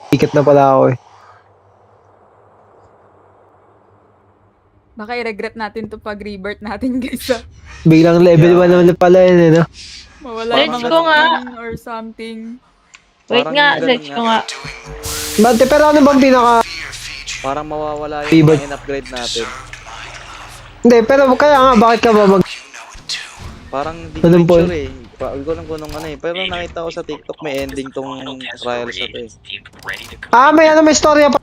Ikat na pala ako eh. Baka i-regret natin to pag rebirth natin guys ah. Biglang level 1 naman pala yun eh, no? Mawala Search yung mga ko nga. skin or something. Wait Parang nga, ganun search ko nga. Bante, pero ano bang pinaka... Parang mawawala yung Rebirth. mga in-upgrade natin. Hindi, pero kaya nga, bakit ka ba mag... Parang di Anong ko point? sure eh. Hindi ko alam kung anong ano eh. Pero nakita ko sa TikTok may ending tong trials na to eh. Ah, may ano, may storya pa.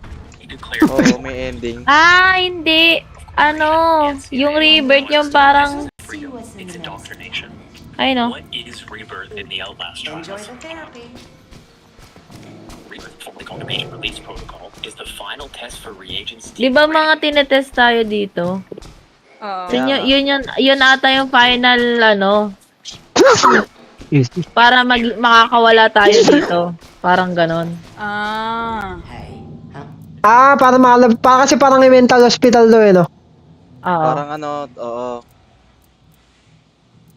Oo, may ending. Ah, hindi. Ano, yung Rebirth yung parang... Ay, no. What is Rebirth in the Outlast trials? Rebirth, formerly called the Patient Release Protocol, is the final test for reagents. Di ba mga tinetest tayo dito? Oo. Yun ata yung final, ano, para makakawala tayo dito. Parang ganon. Ah. Ah, para makalab... kasi parang may mental hospital do eh, no? Oo. Parang ano, oo.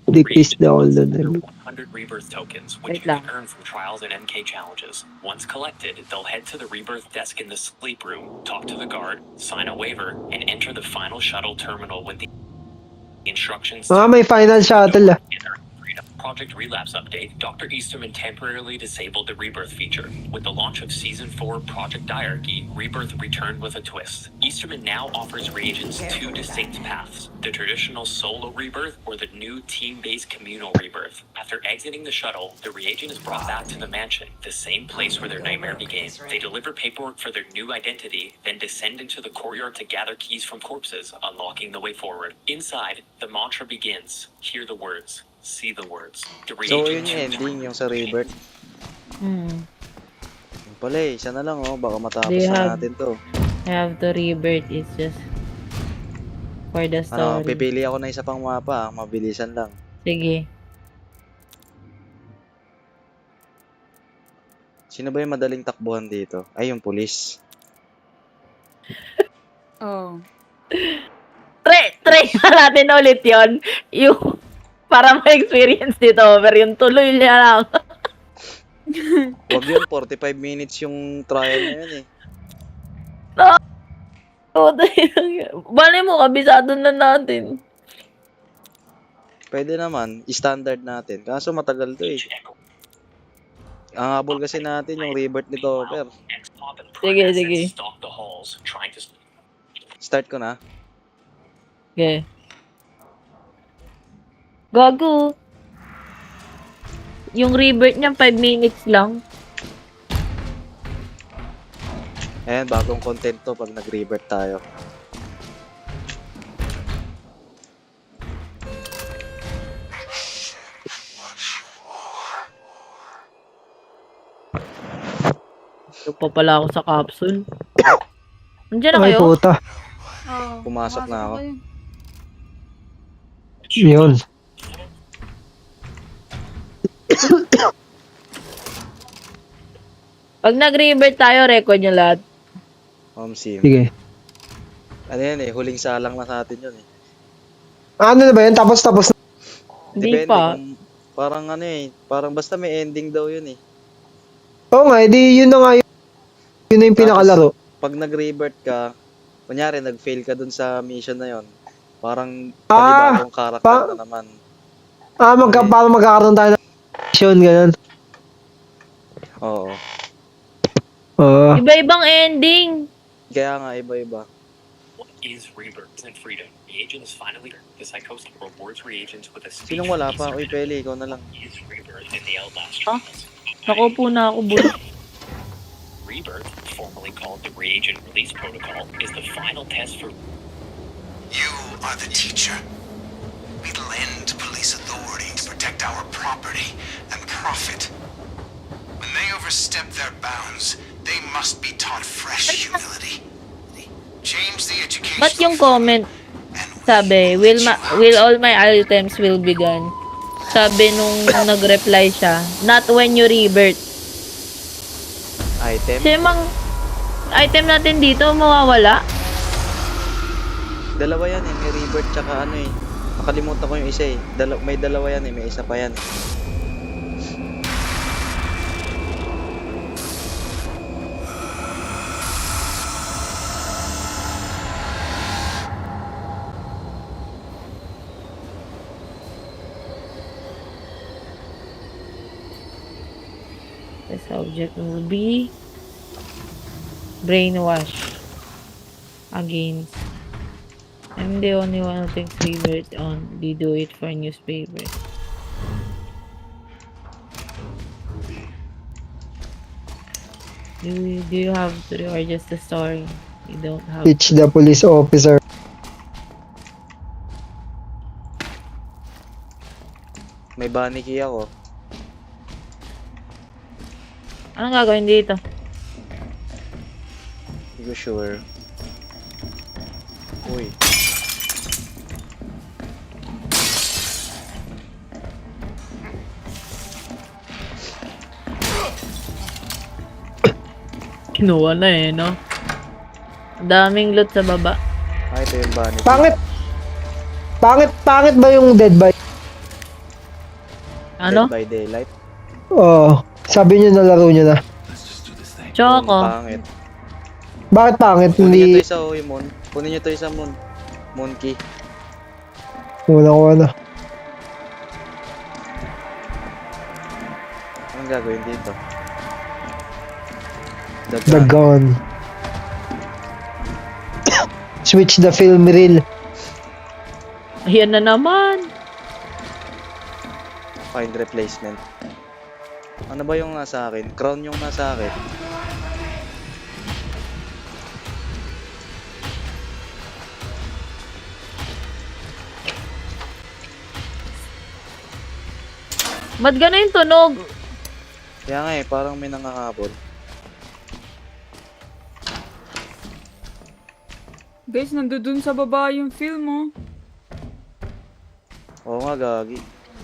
Decrease the all the... 100 Rebirth tokens, which Wait you can lang. earn from trials and NK challenges. Once collected, they'll head to the Rebirth desk in the sleep room, talk to the guard, sign a waiver, and enter the final shuttle terminal with the instructions. Ah, may final shuttle ah. Project Relapse update, Dr. Easterman temporarily disabled the Rebirth feature. With the launch of Season 4 Project Diarchy, Rebirth returned with a twist. Easterman now offers reagents two distinct paths, the traditional solo Rebirth or the new team-based communal Rebirth. After exiting the shuttle, the reagent is brought back to the mansion, the same place where their nightmare began. They deliver paperwork for their new identity, then descend into the courtyard to gather keys from corpses, unlocking the way forward. Inside, the mantra begins. Hear the words. See the words. The So reagent yun yung ending, yung sa rebirth. Hmm. Yung pala eh, isa na lang oh. Baka matapos They na have- natin to. I have to Rebirth. It's just... for the Ano, story. pipili ako na isa pang mapa, mabilisan lang. Sige. Sino ba yung madaling takbuhan dito? Ay, yung pulis. Oh. Try na natin ulit yon. Yung, para ma-experience dito, over yung tuloy niya lang. Wag yun, 45 minutes yung trial na yun eh. Bali mo, kabisado na natin. Pwede naman, standard natin. Kaso matagal to eh. Ang habol kasi natin yung rebirth ni Topper. Sige. Stalk the halls, trying to Start ko na. Okay. Gago. Yung rebirth niya 5 minutes lang. Ayan, bagong content to pag nag-rebirth tayo. Ito pa pala ako sa capsule. Nandiyan na Ay, kayo? puta. Oh, Pumasok na ako. kayo. Yun. Pag nag-rebirth tayo, record nyo lahat. Home sim. Sige. Ano yan eh, huling salang na sa atin yun eh. Ano na ba yun? Tapos na. Hindi Depende pa. kung parang ano eh, parang basta may ending daw yun eh. Oo nga, edi yun na nga yun. Yun na yung pinakalaro. Pag nag-rebirth ka, kunyari nag-fail ka dun sa mission na yon, parang Ah, panibagong character na naman. Parang magkakaroon tayo ng mission, ganun. Oo. Oo. Iba-ibang ending. Kaya nga, iba-iba. What is rebirth and freedom? The agent is finally the psychosis rewards reagents with a speech. Sinong wala pa? Uy, Peli, ikaw na lang. Is rebirth in the Outlast Huh? trials. Nakupo na ako, boy. Rebirth, formerly called the Reagent Release Protocol, is the final test for You are the teacher. We lend police authority to protect our property and profit. When they overstep their bounds, they must be taught fresh humility. Change the education. Ba't yung comment, sabi, will all my items will be gone? Sabi nung nag-reply siya, not when you rebirth. Item. Kasi mang item natin dito mawawala. Dalawa yan eh, may rebirth tsaka ano eh. Nakalimutan ko yung isa eh. May dalawa yan eh, may isa pa yan eh. The subject will be brainwash against. I'm the only one who thinks rebirth on. They do it for newspapers. Do you have to or just the story? You don't have. Teach the police officer. May bunny key ako. Anong gagawin dito? Hindi ko sure. Uy. Kinuha na eh, no? Daming loot sa baba. Ah, ito yung bunny key. Pangit ba yung Dead by? Ano? Dead by Daylight. Oo. Sabi niyo na laro niyo na. Choco. Pangit. Bakit pangit? Kunin nyo Hindi to isa, uy, Moon. Kunin nyo to isa, Moon. Moon key. muna ko ano. Anong gagawin dito? The gun. Switch the film reel. Ayan na naman. Find replacement. Ano ba yung nasa akin? Crown yung nasa akin. Ba't gano'n yung tunog? Kaya nga eh, parang may nangahabol. Guys, nandun sa baba yung film, oh. Oo nga, gagi.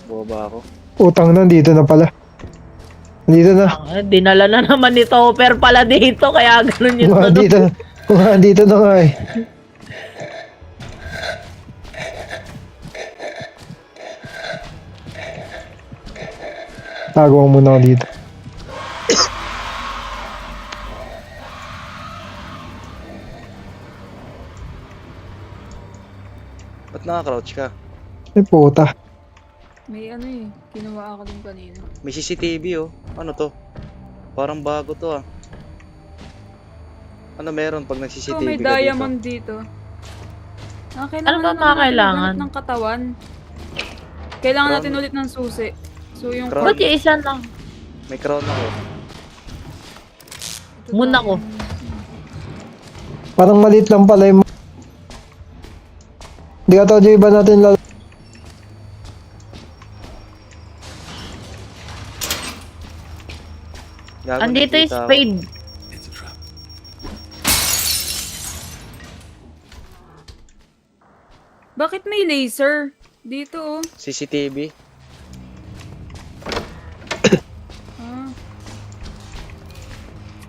Boba ako. Utang na, dito na pala. Dito na. Dinala na naman ni Topper pala dito, kaya ganun yung Mga tunog. dito na. Mga dito na nga eh. Tago muna ako dito. Ba't naka-crouch ka? Ay puta. May ano eh, kinuha ako dun kanina. May CCTV oh. Ano to? Parang bago to ah. Ano meron pag So, nag-CCTV may ka diamond dito. Ano ba kakailangan? Ng katawan. Kailangan Crown. natin ulit ng susi. So, yung Crown. Ba't yung isa lang? dito? May crown ako. Muna ko. Parang maliit lang pala yung... Hindi ka tawad yung iba natin lalo. Gago, Andito yung nakita ako. spade. It's a trap. Bakit may laser? Dito, oh. CCTV. Ah.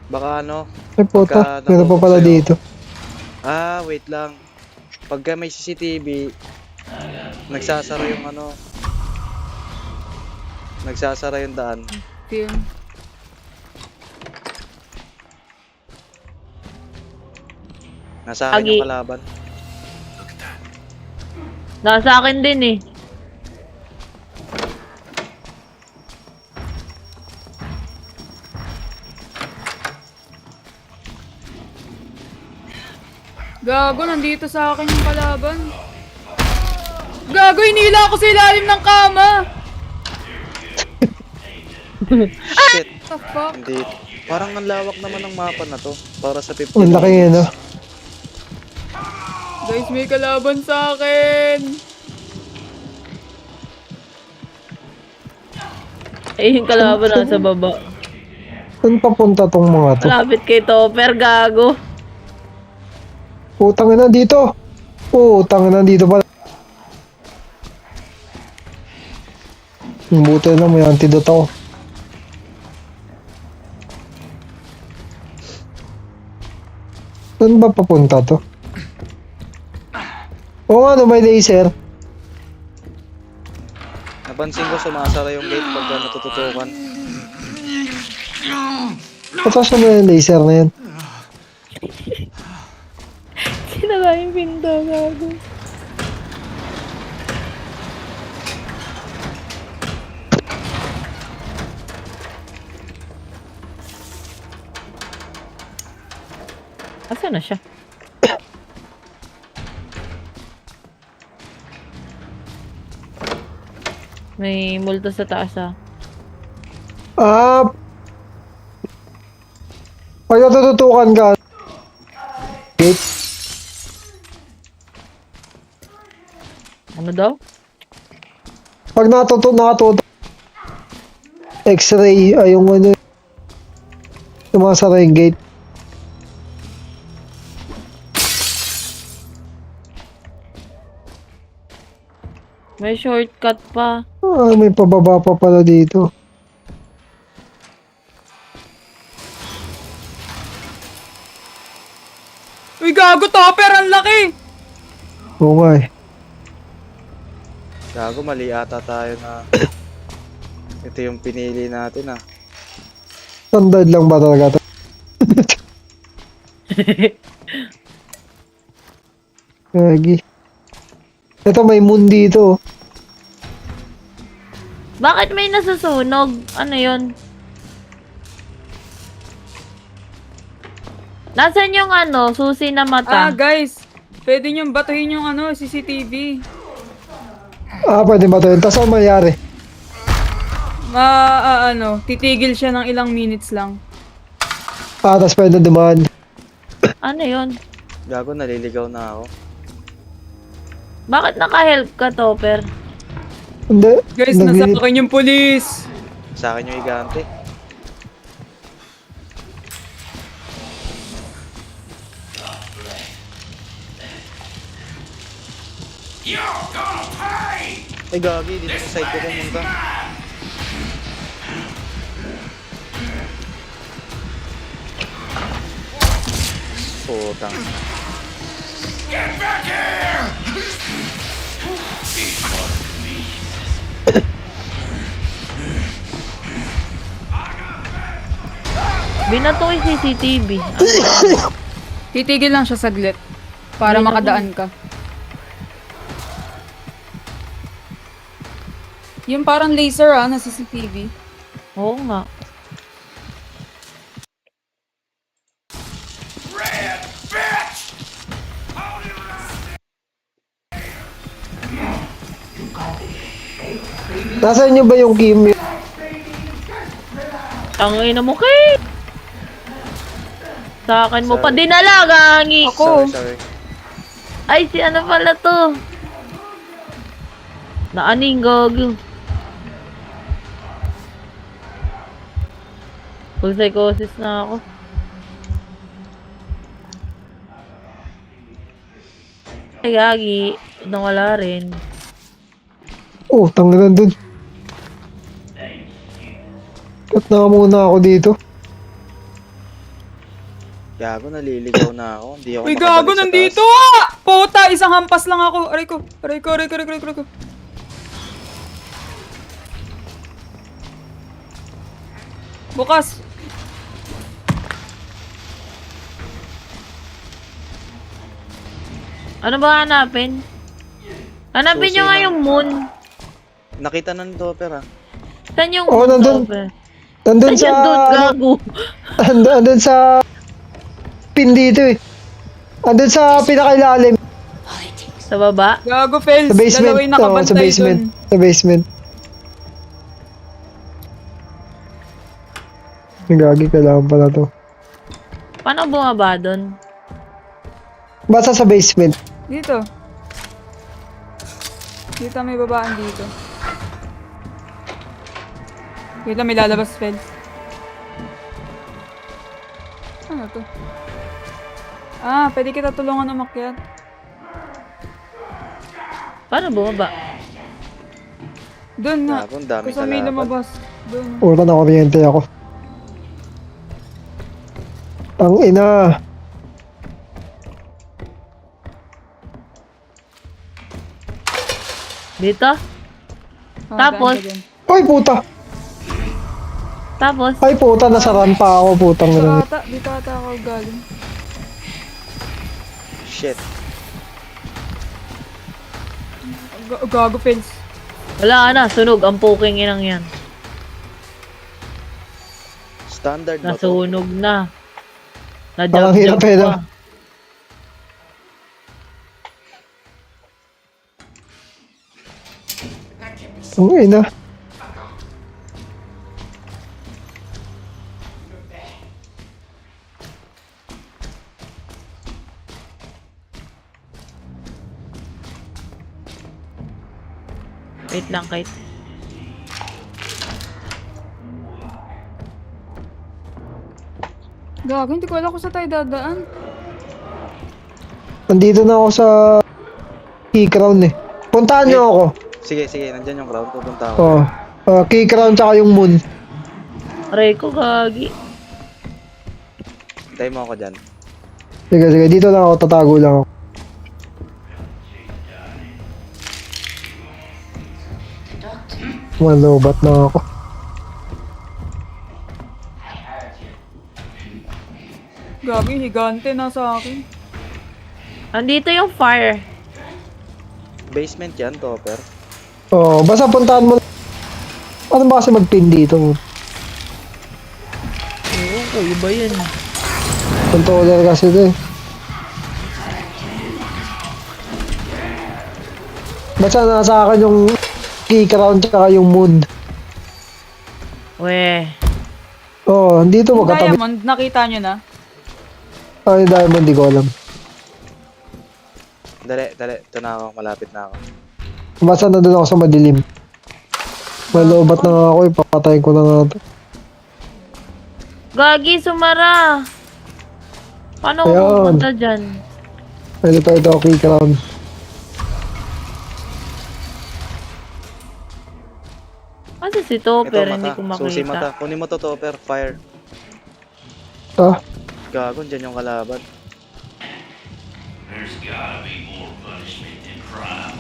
Baka ano? Ay puta, Pagka meron pa pala natutok sa'yo. dito. Ah, wait lang. Pagka may CCTV, nagsasara yung ano. Nagsasara yung daan. Film. Nasa akin Agi. yung kalaban. Look at that. Nasa akin din eh. Gago, nandito sa akin yung kalaban. Gago, hinila ako sa ilalim ng kama! Shit, What the fuck? hindi. Parang ang lawak naman ng mapa na to. Para sa 50 Ang laki minutes. yun, no? Guys, may kalaban sa akin! Eh, yung kalaban na sa baba. Saan papunta tong mga to? Malapit kay Topper, gago. Putang ina dito. Putang ina dito pala. Buti na may antidote ako. Saan ba papunta to? Oo nga, no, may laser. Napansin ko sumasara yung gate pagka natututukan. Patasya mo yung laser na yan. Sinala yung pinto, gago. Asa na siya? May multo sa taas ah. Ah! Pag natututukan ka, gate, Ano daw? pag nakatuto, X-ray, ay yung ano, yung mga sara yung gate. May shortcut pa. Ah, may pababa pa pala dito. Uy, gago, Topper! Ang laki! Oo nga eh. Gago, mali ata tayo na ito yung pinili natin ah. Standard lang ba talaga to? Gagi. Ito may moon dito. Bakit may nasusunog? Ano yon? Nasaan yung ano, susi na Ah, mata? guys! Pwede niyong batuhin yung ano, CCTV. Ah, pwede ba to yun? Tapos ano mangyari? Titigil siya ng ilang minutes lang. Ah, tapos pwede dumaan. Ano yon? Gago, naliligaw na ako. Bakit naka-help ka, Topper? Hindi. Guys, nasa akin yung police! Sa akin yung higante. You're gonna pay! Ay, gagi. Dito sa side ko pumunta. Putang. Get back here! Binato yung CCTV. Titigil lang siya saglit. Para Ay, makadaan ka. Yung parang laser na CCTV. Oo nga. Red bitch! Hold it right. Nasaan nyo ba yung Kim? Tangina mo kay. Sa akin mo pa dinala, gangi. Ako. Sorry. Ay, si ano pala to? Naaning gago. Full psychosis na ako. Ay, gagi. Nawala rin. Oh, tanggalan dun. Cut na muna ako dito. Gago, naliligaw na ako. Hindi ako Uy, makabalik gago, sa nandito taas. ah! Puta, isang hampas lang ako. Aray ko. Bukas. Ano ba hanapin? Hanapin Susi nyo nga na. yung moon. Nakita ng topper ah. Saan yung Oh, moon? nandun. Topper? Nandun Saan sa... yung dude, ano, gago? andun sa... Pin dito eh. Andun sa pinakailalim. Sa baba? Gago, Fels. Sa basement. Dalawa yung Oo, nakabantay sa basement. dun. Sa basement. Gagi, kailangan pala to. Paano bumaba doon? Basta sa basement. Dito. Dito may babaan dito. Wait lang, may lalabas, Fels. Ano to? Ah, pwede kita tulungan umakyat. Paano bumaba? Doon na. Gago, ang daming Kasi may kalaban. lumabas. Doon. Pura na kuryente ako. Ang ina. Dito? Oh, Tapos? daan ka dyan. Ay puta. Tapos? Ay puta, nasaran pa ako, putang ina. Dito ata ako galing. Shit. Gago, Fels. Wala na, sunog. Ang puking inang yan. Standard ba to? Nasunog na. Parang hirap Na-jump eh, no? pa. Ang ina. Wait lang, Kate. Gago, hindi ko alam kung saan tayo dadaan. Nandito na ako sa key crown eh. Puntahan niyo ako. Sige, sige. Nandyan yung crowd. Pupunta ako. Oh. Key crown tsaka yung moon. Aray ko, gagi. Hintay mo ako dyan. Sige, sige. Dito lang ako. Tatago lang ako. Malobat na ako. Gago, yung higante nasa akin. Andito yung fire. Basement yan, topper. Oh, basta puntahan mo. Ano ba kasi mag-pin dito? Ewan ko, iba yun. Controller kasi ito eh. Basta nasa akin yung key crown tsaka yung moon. Weh. Oh, dito Yung magkatabi. diamond, nakita nyo na? Ah, yung diamond, di ko alam. Dali, dali. Ito na ako. Malapit na ako. Basta na doon ako sa madilim. Malobat na nga ako eh. Papatayin ko na nga ito. Gagi, sumara. Paano ko Ayun. pupunta dyan? Pwede pa ito key crown. Asa si Ito Topper? Hindi mata. ko Susi mata. makita. Kunin mo to, Topper. Fire. Ah, Gago, dyan yung kalaban. There's gotta be more punishment than crime.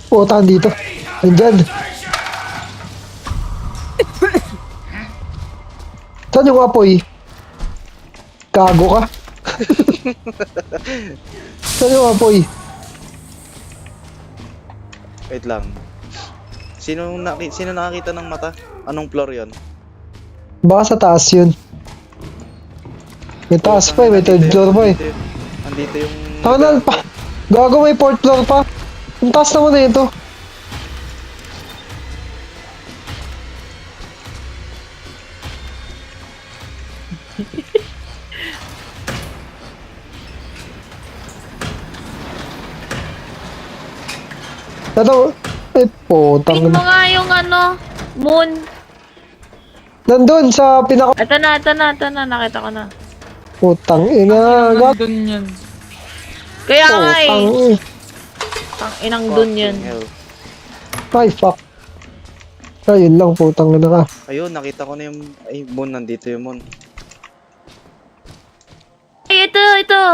puta dito. Andyan. Saan yung apoy? Gago ka. Saan yung apoy? Wait lang. Sino nakakita ng mata? Anong floor yon? Baka sa taas yun. May taas pa eh, may third floor pa eh. Andito yung... Tangan pa! Gago, may fourth floor pa. Ang taas naman na ito. Ito, ay putang Tingin mo na. nga yung moon. Nandun sa pinaka... Ito na. Nakita ko na. Putang ina. Gago. Nandun yan. Kaya nga eh. Putang ina. Tang inang dun yan. Fucking hell. Ay, fuck. Ayun lang, putang ina ka. Ayun, nakita ko na yung... Ay, moon, nandito yung moon. Ay, ito.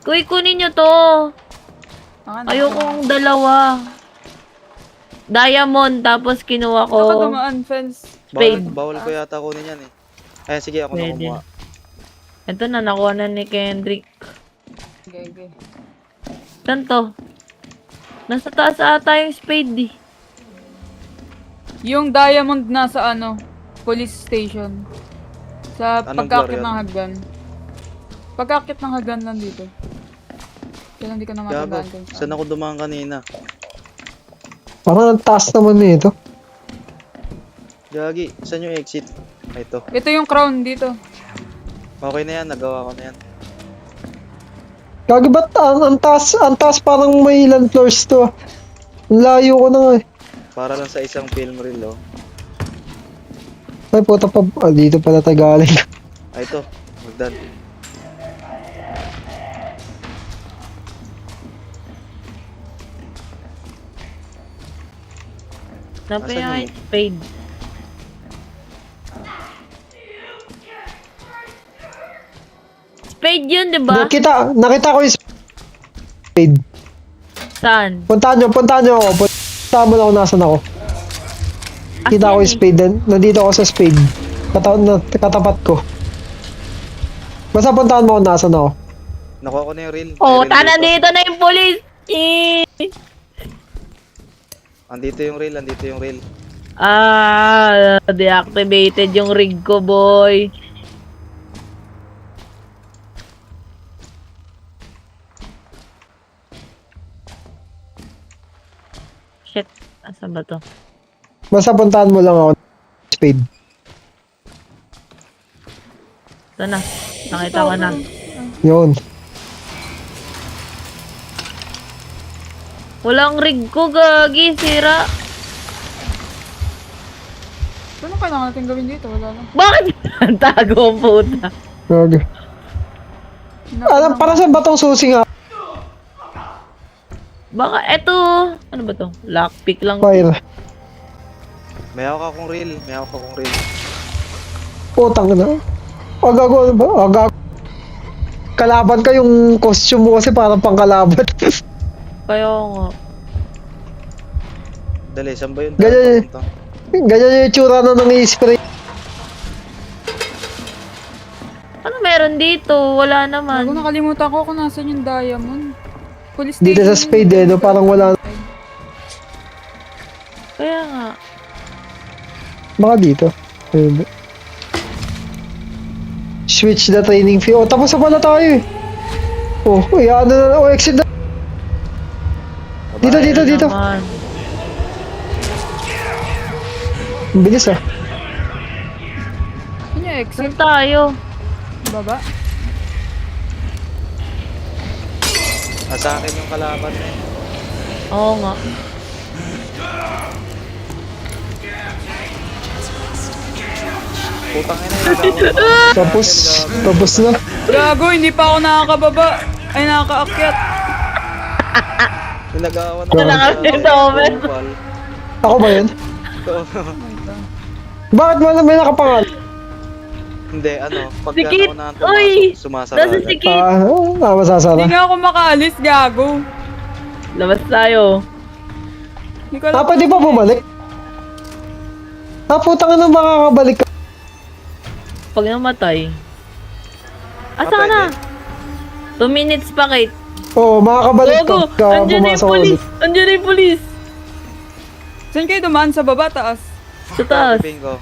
Kunin nyo to. Ayokong dalawa. Diamond, tapos kinuha Ako ko. dumaan, fence. Spade. Bawal ko yata kunin yan eh. Ay, sige, ako na Pwede. kumuha. Ito na, nakuha na ni Kendrick. Okay. Saan to? Nasa taas ata yung spade eh. Yung diamond nasa police station. Sa Anong pagkakit floor ng yun? hagdan. Pagkakit ng hagdan lang dito. Kaya hindi ko na Gago, matandaan kung saan ako dumaan kanina? Parang ang taas naman nito. Gagi, saan yung exit? Ay, ito. Ito yung crown dito. Okay na yan, nagawa ko na yan. Gagi, ba't ang taas parang may ilan floors to? Ah. Ang layo ko na nga eh. Para lang sa isang film reel, oh. Ay, puta pa. Ah, dito pala tayo galing. Ay, ito. Magdan. Napaya Asan yung spade. Spade yun, di ba? Nakita ko yung spade. Saan? Puntahan nyo ako. Puntahan mo na ako nasan ako. Kita ko yung spade. Nandito ako sa spade. Katapat ko. Basta puntahan mo ako nasan ako. Nakuha ko na yung reel. Oh, May reel tana dito. dito na yung police! Eh. Andito yung reel, andito yung reel. Deactivated yung rig ko, boy. Shit, asa ba to? Basta puntahan mo lang ako. Spade. Ito na, nakita ko na. Yun. Walang rig ko, gagi, sira. Ano kailangan natin gawin dito? Wala lang. Bakit tago ang puta? Gagi. Alam, para sa batong susi nga. Baka eto, ano ba to? Lockpick lang. Fire. May hawak akong reel, may hawak akong reel. Putang na. Agago, ano ba? Agago. Kalaban ka yung costume mo kasi parang pangkalaban. Kaya nga. Dali, saan ba yun? Ganyan. Papunta? Ganyan yung itsura na nang i-spray. Ano meron dito? Wala Ako naman. nakalimutan ko kung nasan yung diamond. Police Dito sa station. spade no? Parang wala. Kaya nga. Baka dito. Ayun. Switch the training fee. Oh, tapos na pala tayo eh. Oh, ano na. Oh, exit na. Dito. Naman. Ang bilis ah. Ano yung exit? Saan tayo? Baba? Sa akin yung kalaban na yun. Oo nga. Putang ina yun. Tapos na. Gago, hindi pa ako nakakababa. Ay, nakakaakyat. Pinagawan Wala kami, Topper. Ako ba yun? Bakit mo may nakapangal? Hindi, ano, pagka Si Kit! naunahan Uy! pumasok, sumasara Nasa si agad. Kit! Masasara. Hindi nga ako makaalis, gago. Labas tayo. Hindi ko alam. Pwede pa bumalik? Putang na makakabalik ka. Pag namatay. Ah, Asa ka na? pwede. 2 minutes pa, Kate. Oo, makakabalik ka. Gogo! Ka Andiyan na yung pumasok pulis! ulit. Andiyan na yung pulis! Saan kayo dumaan? Sa baba, taas? Sa taas. Bingo.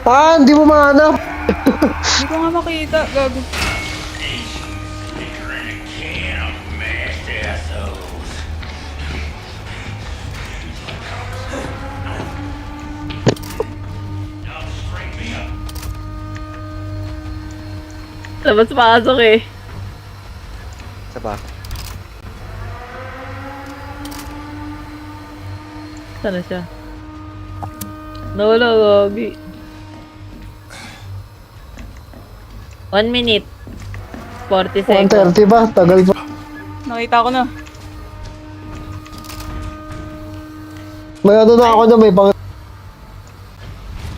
Hindi mo mahanap. Hindi ko nga makita, gago. Labas pasok eh. Isa pa. Sana siya? Nawala, gagi. 1 minute. 40 seconds. 1:30 ba? Tagal pa. Nakita ko na. May ano na ako na may pang...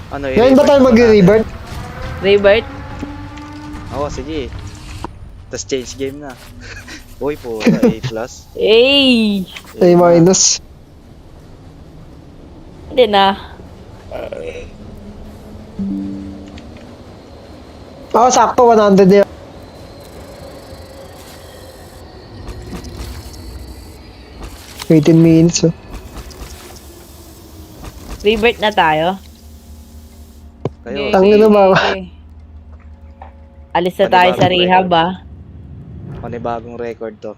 Ano, Ngayon ba tayo mag-revert? Rebirth? Oo, sige. Tapos change game na. Uy po, A+. Hey! A minus. Hindi na. Sakto 100 na yan. Waiting minutes. Rebirth na tayo. Kayo, Tangin na ba? Alis na tayo sa Panibagong rehab record. ah. panibagong record to.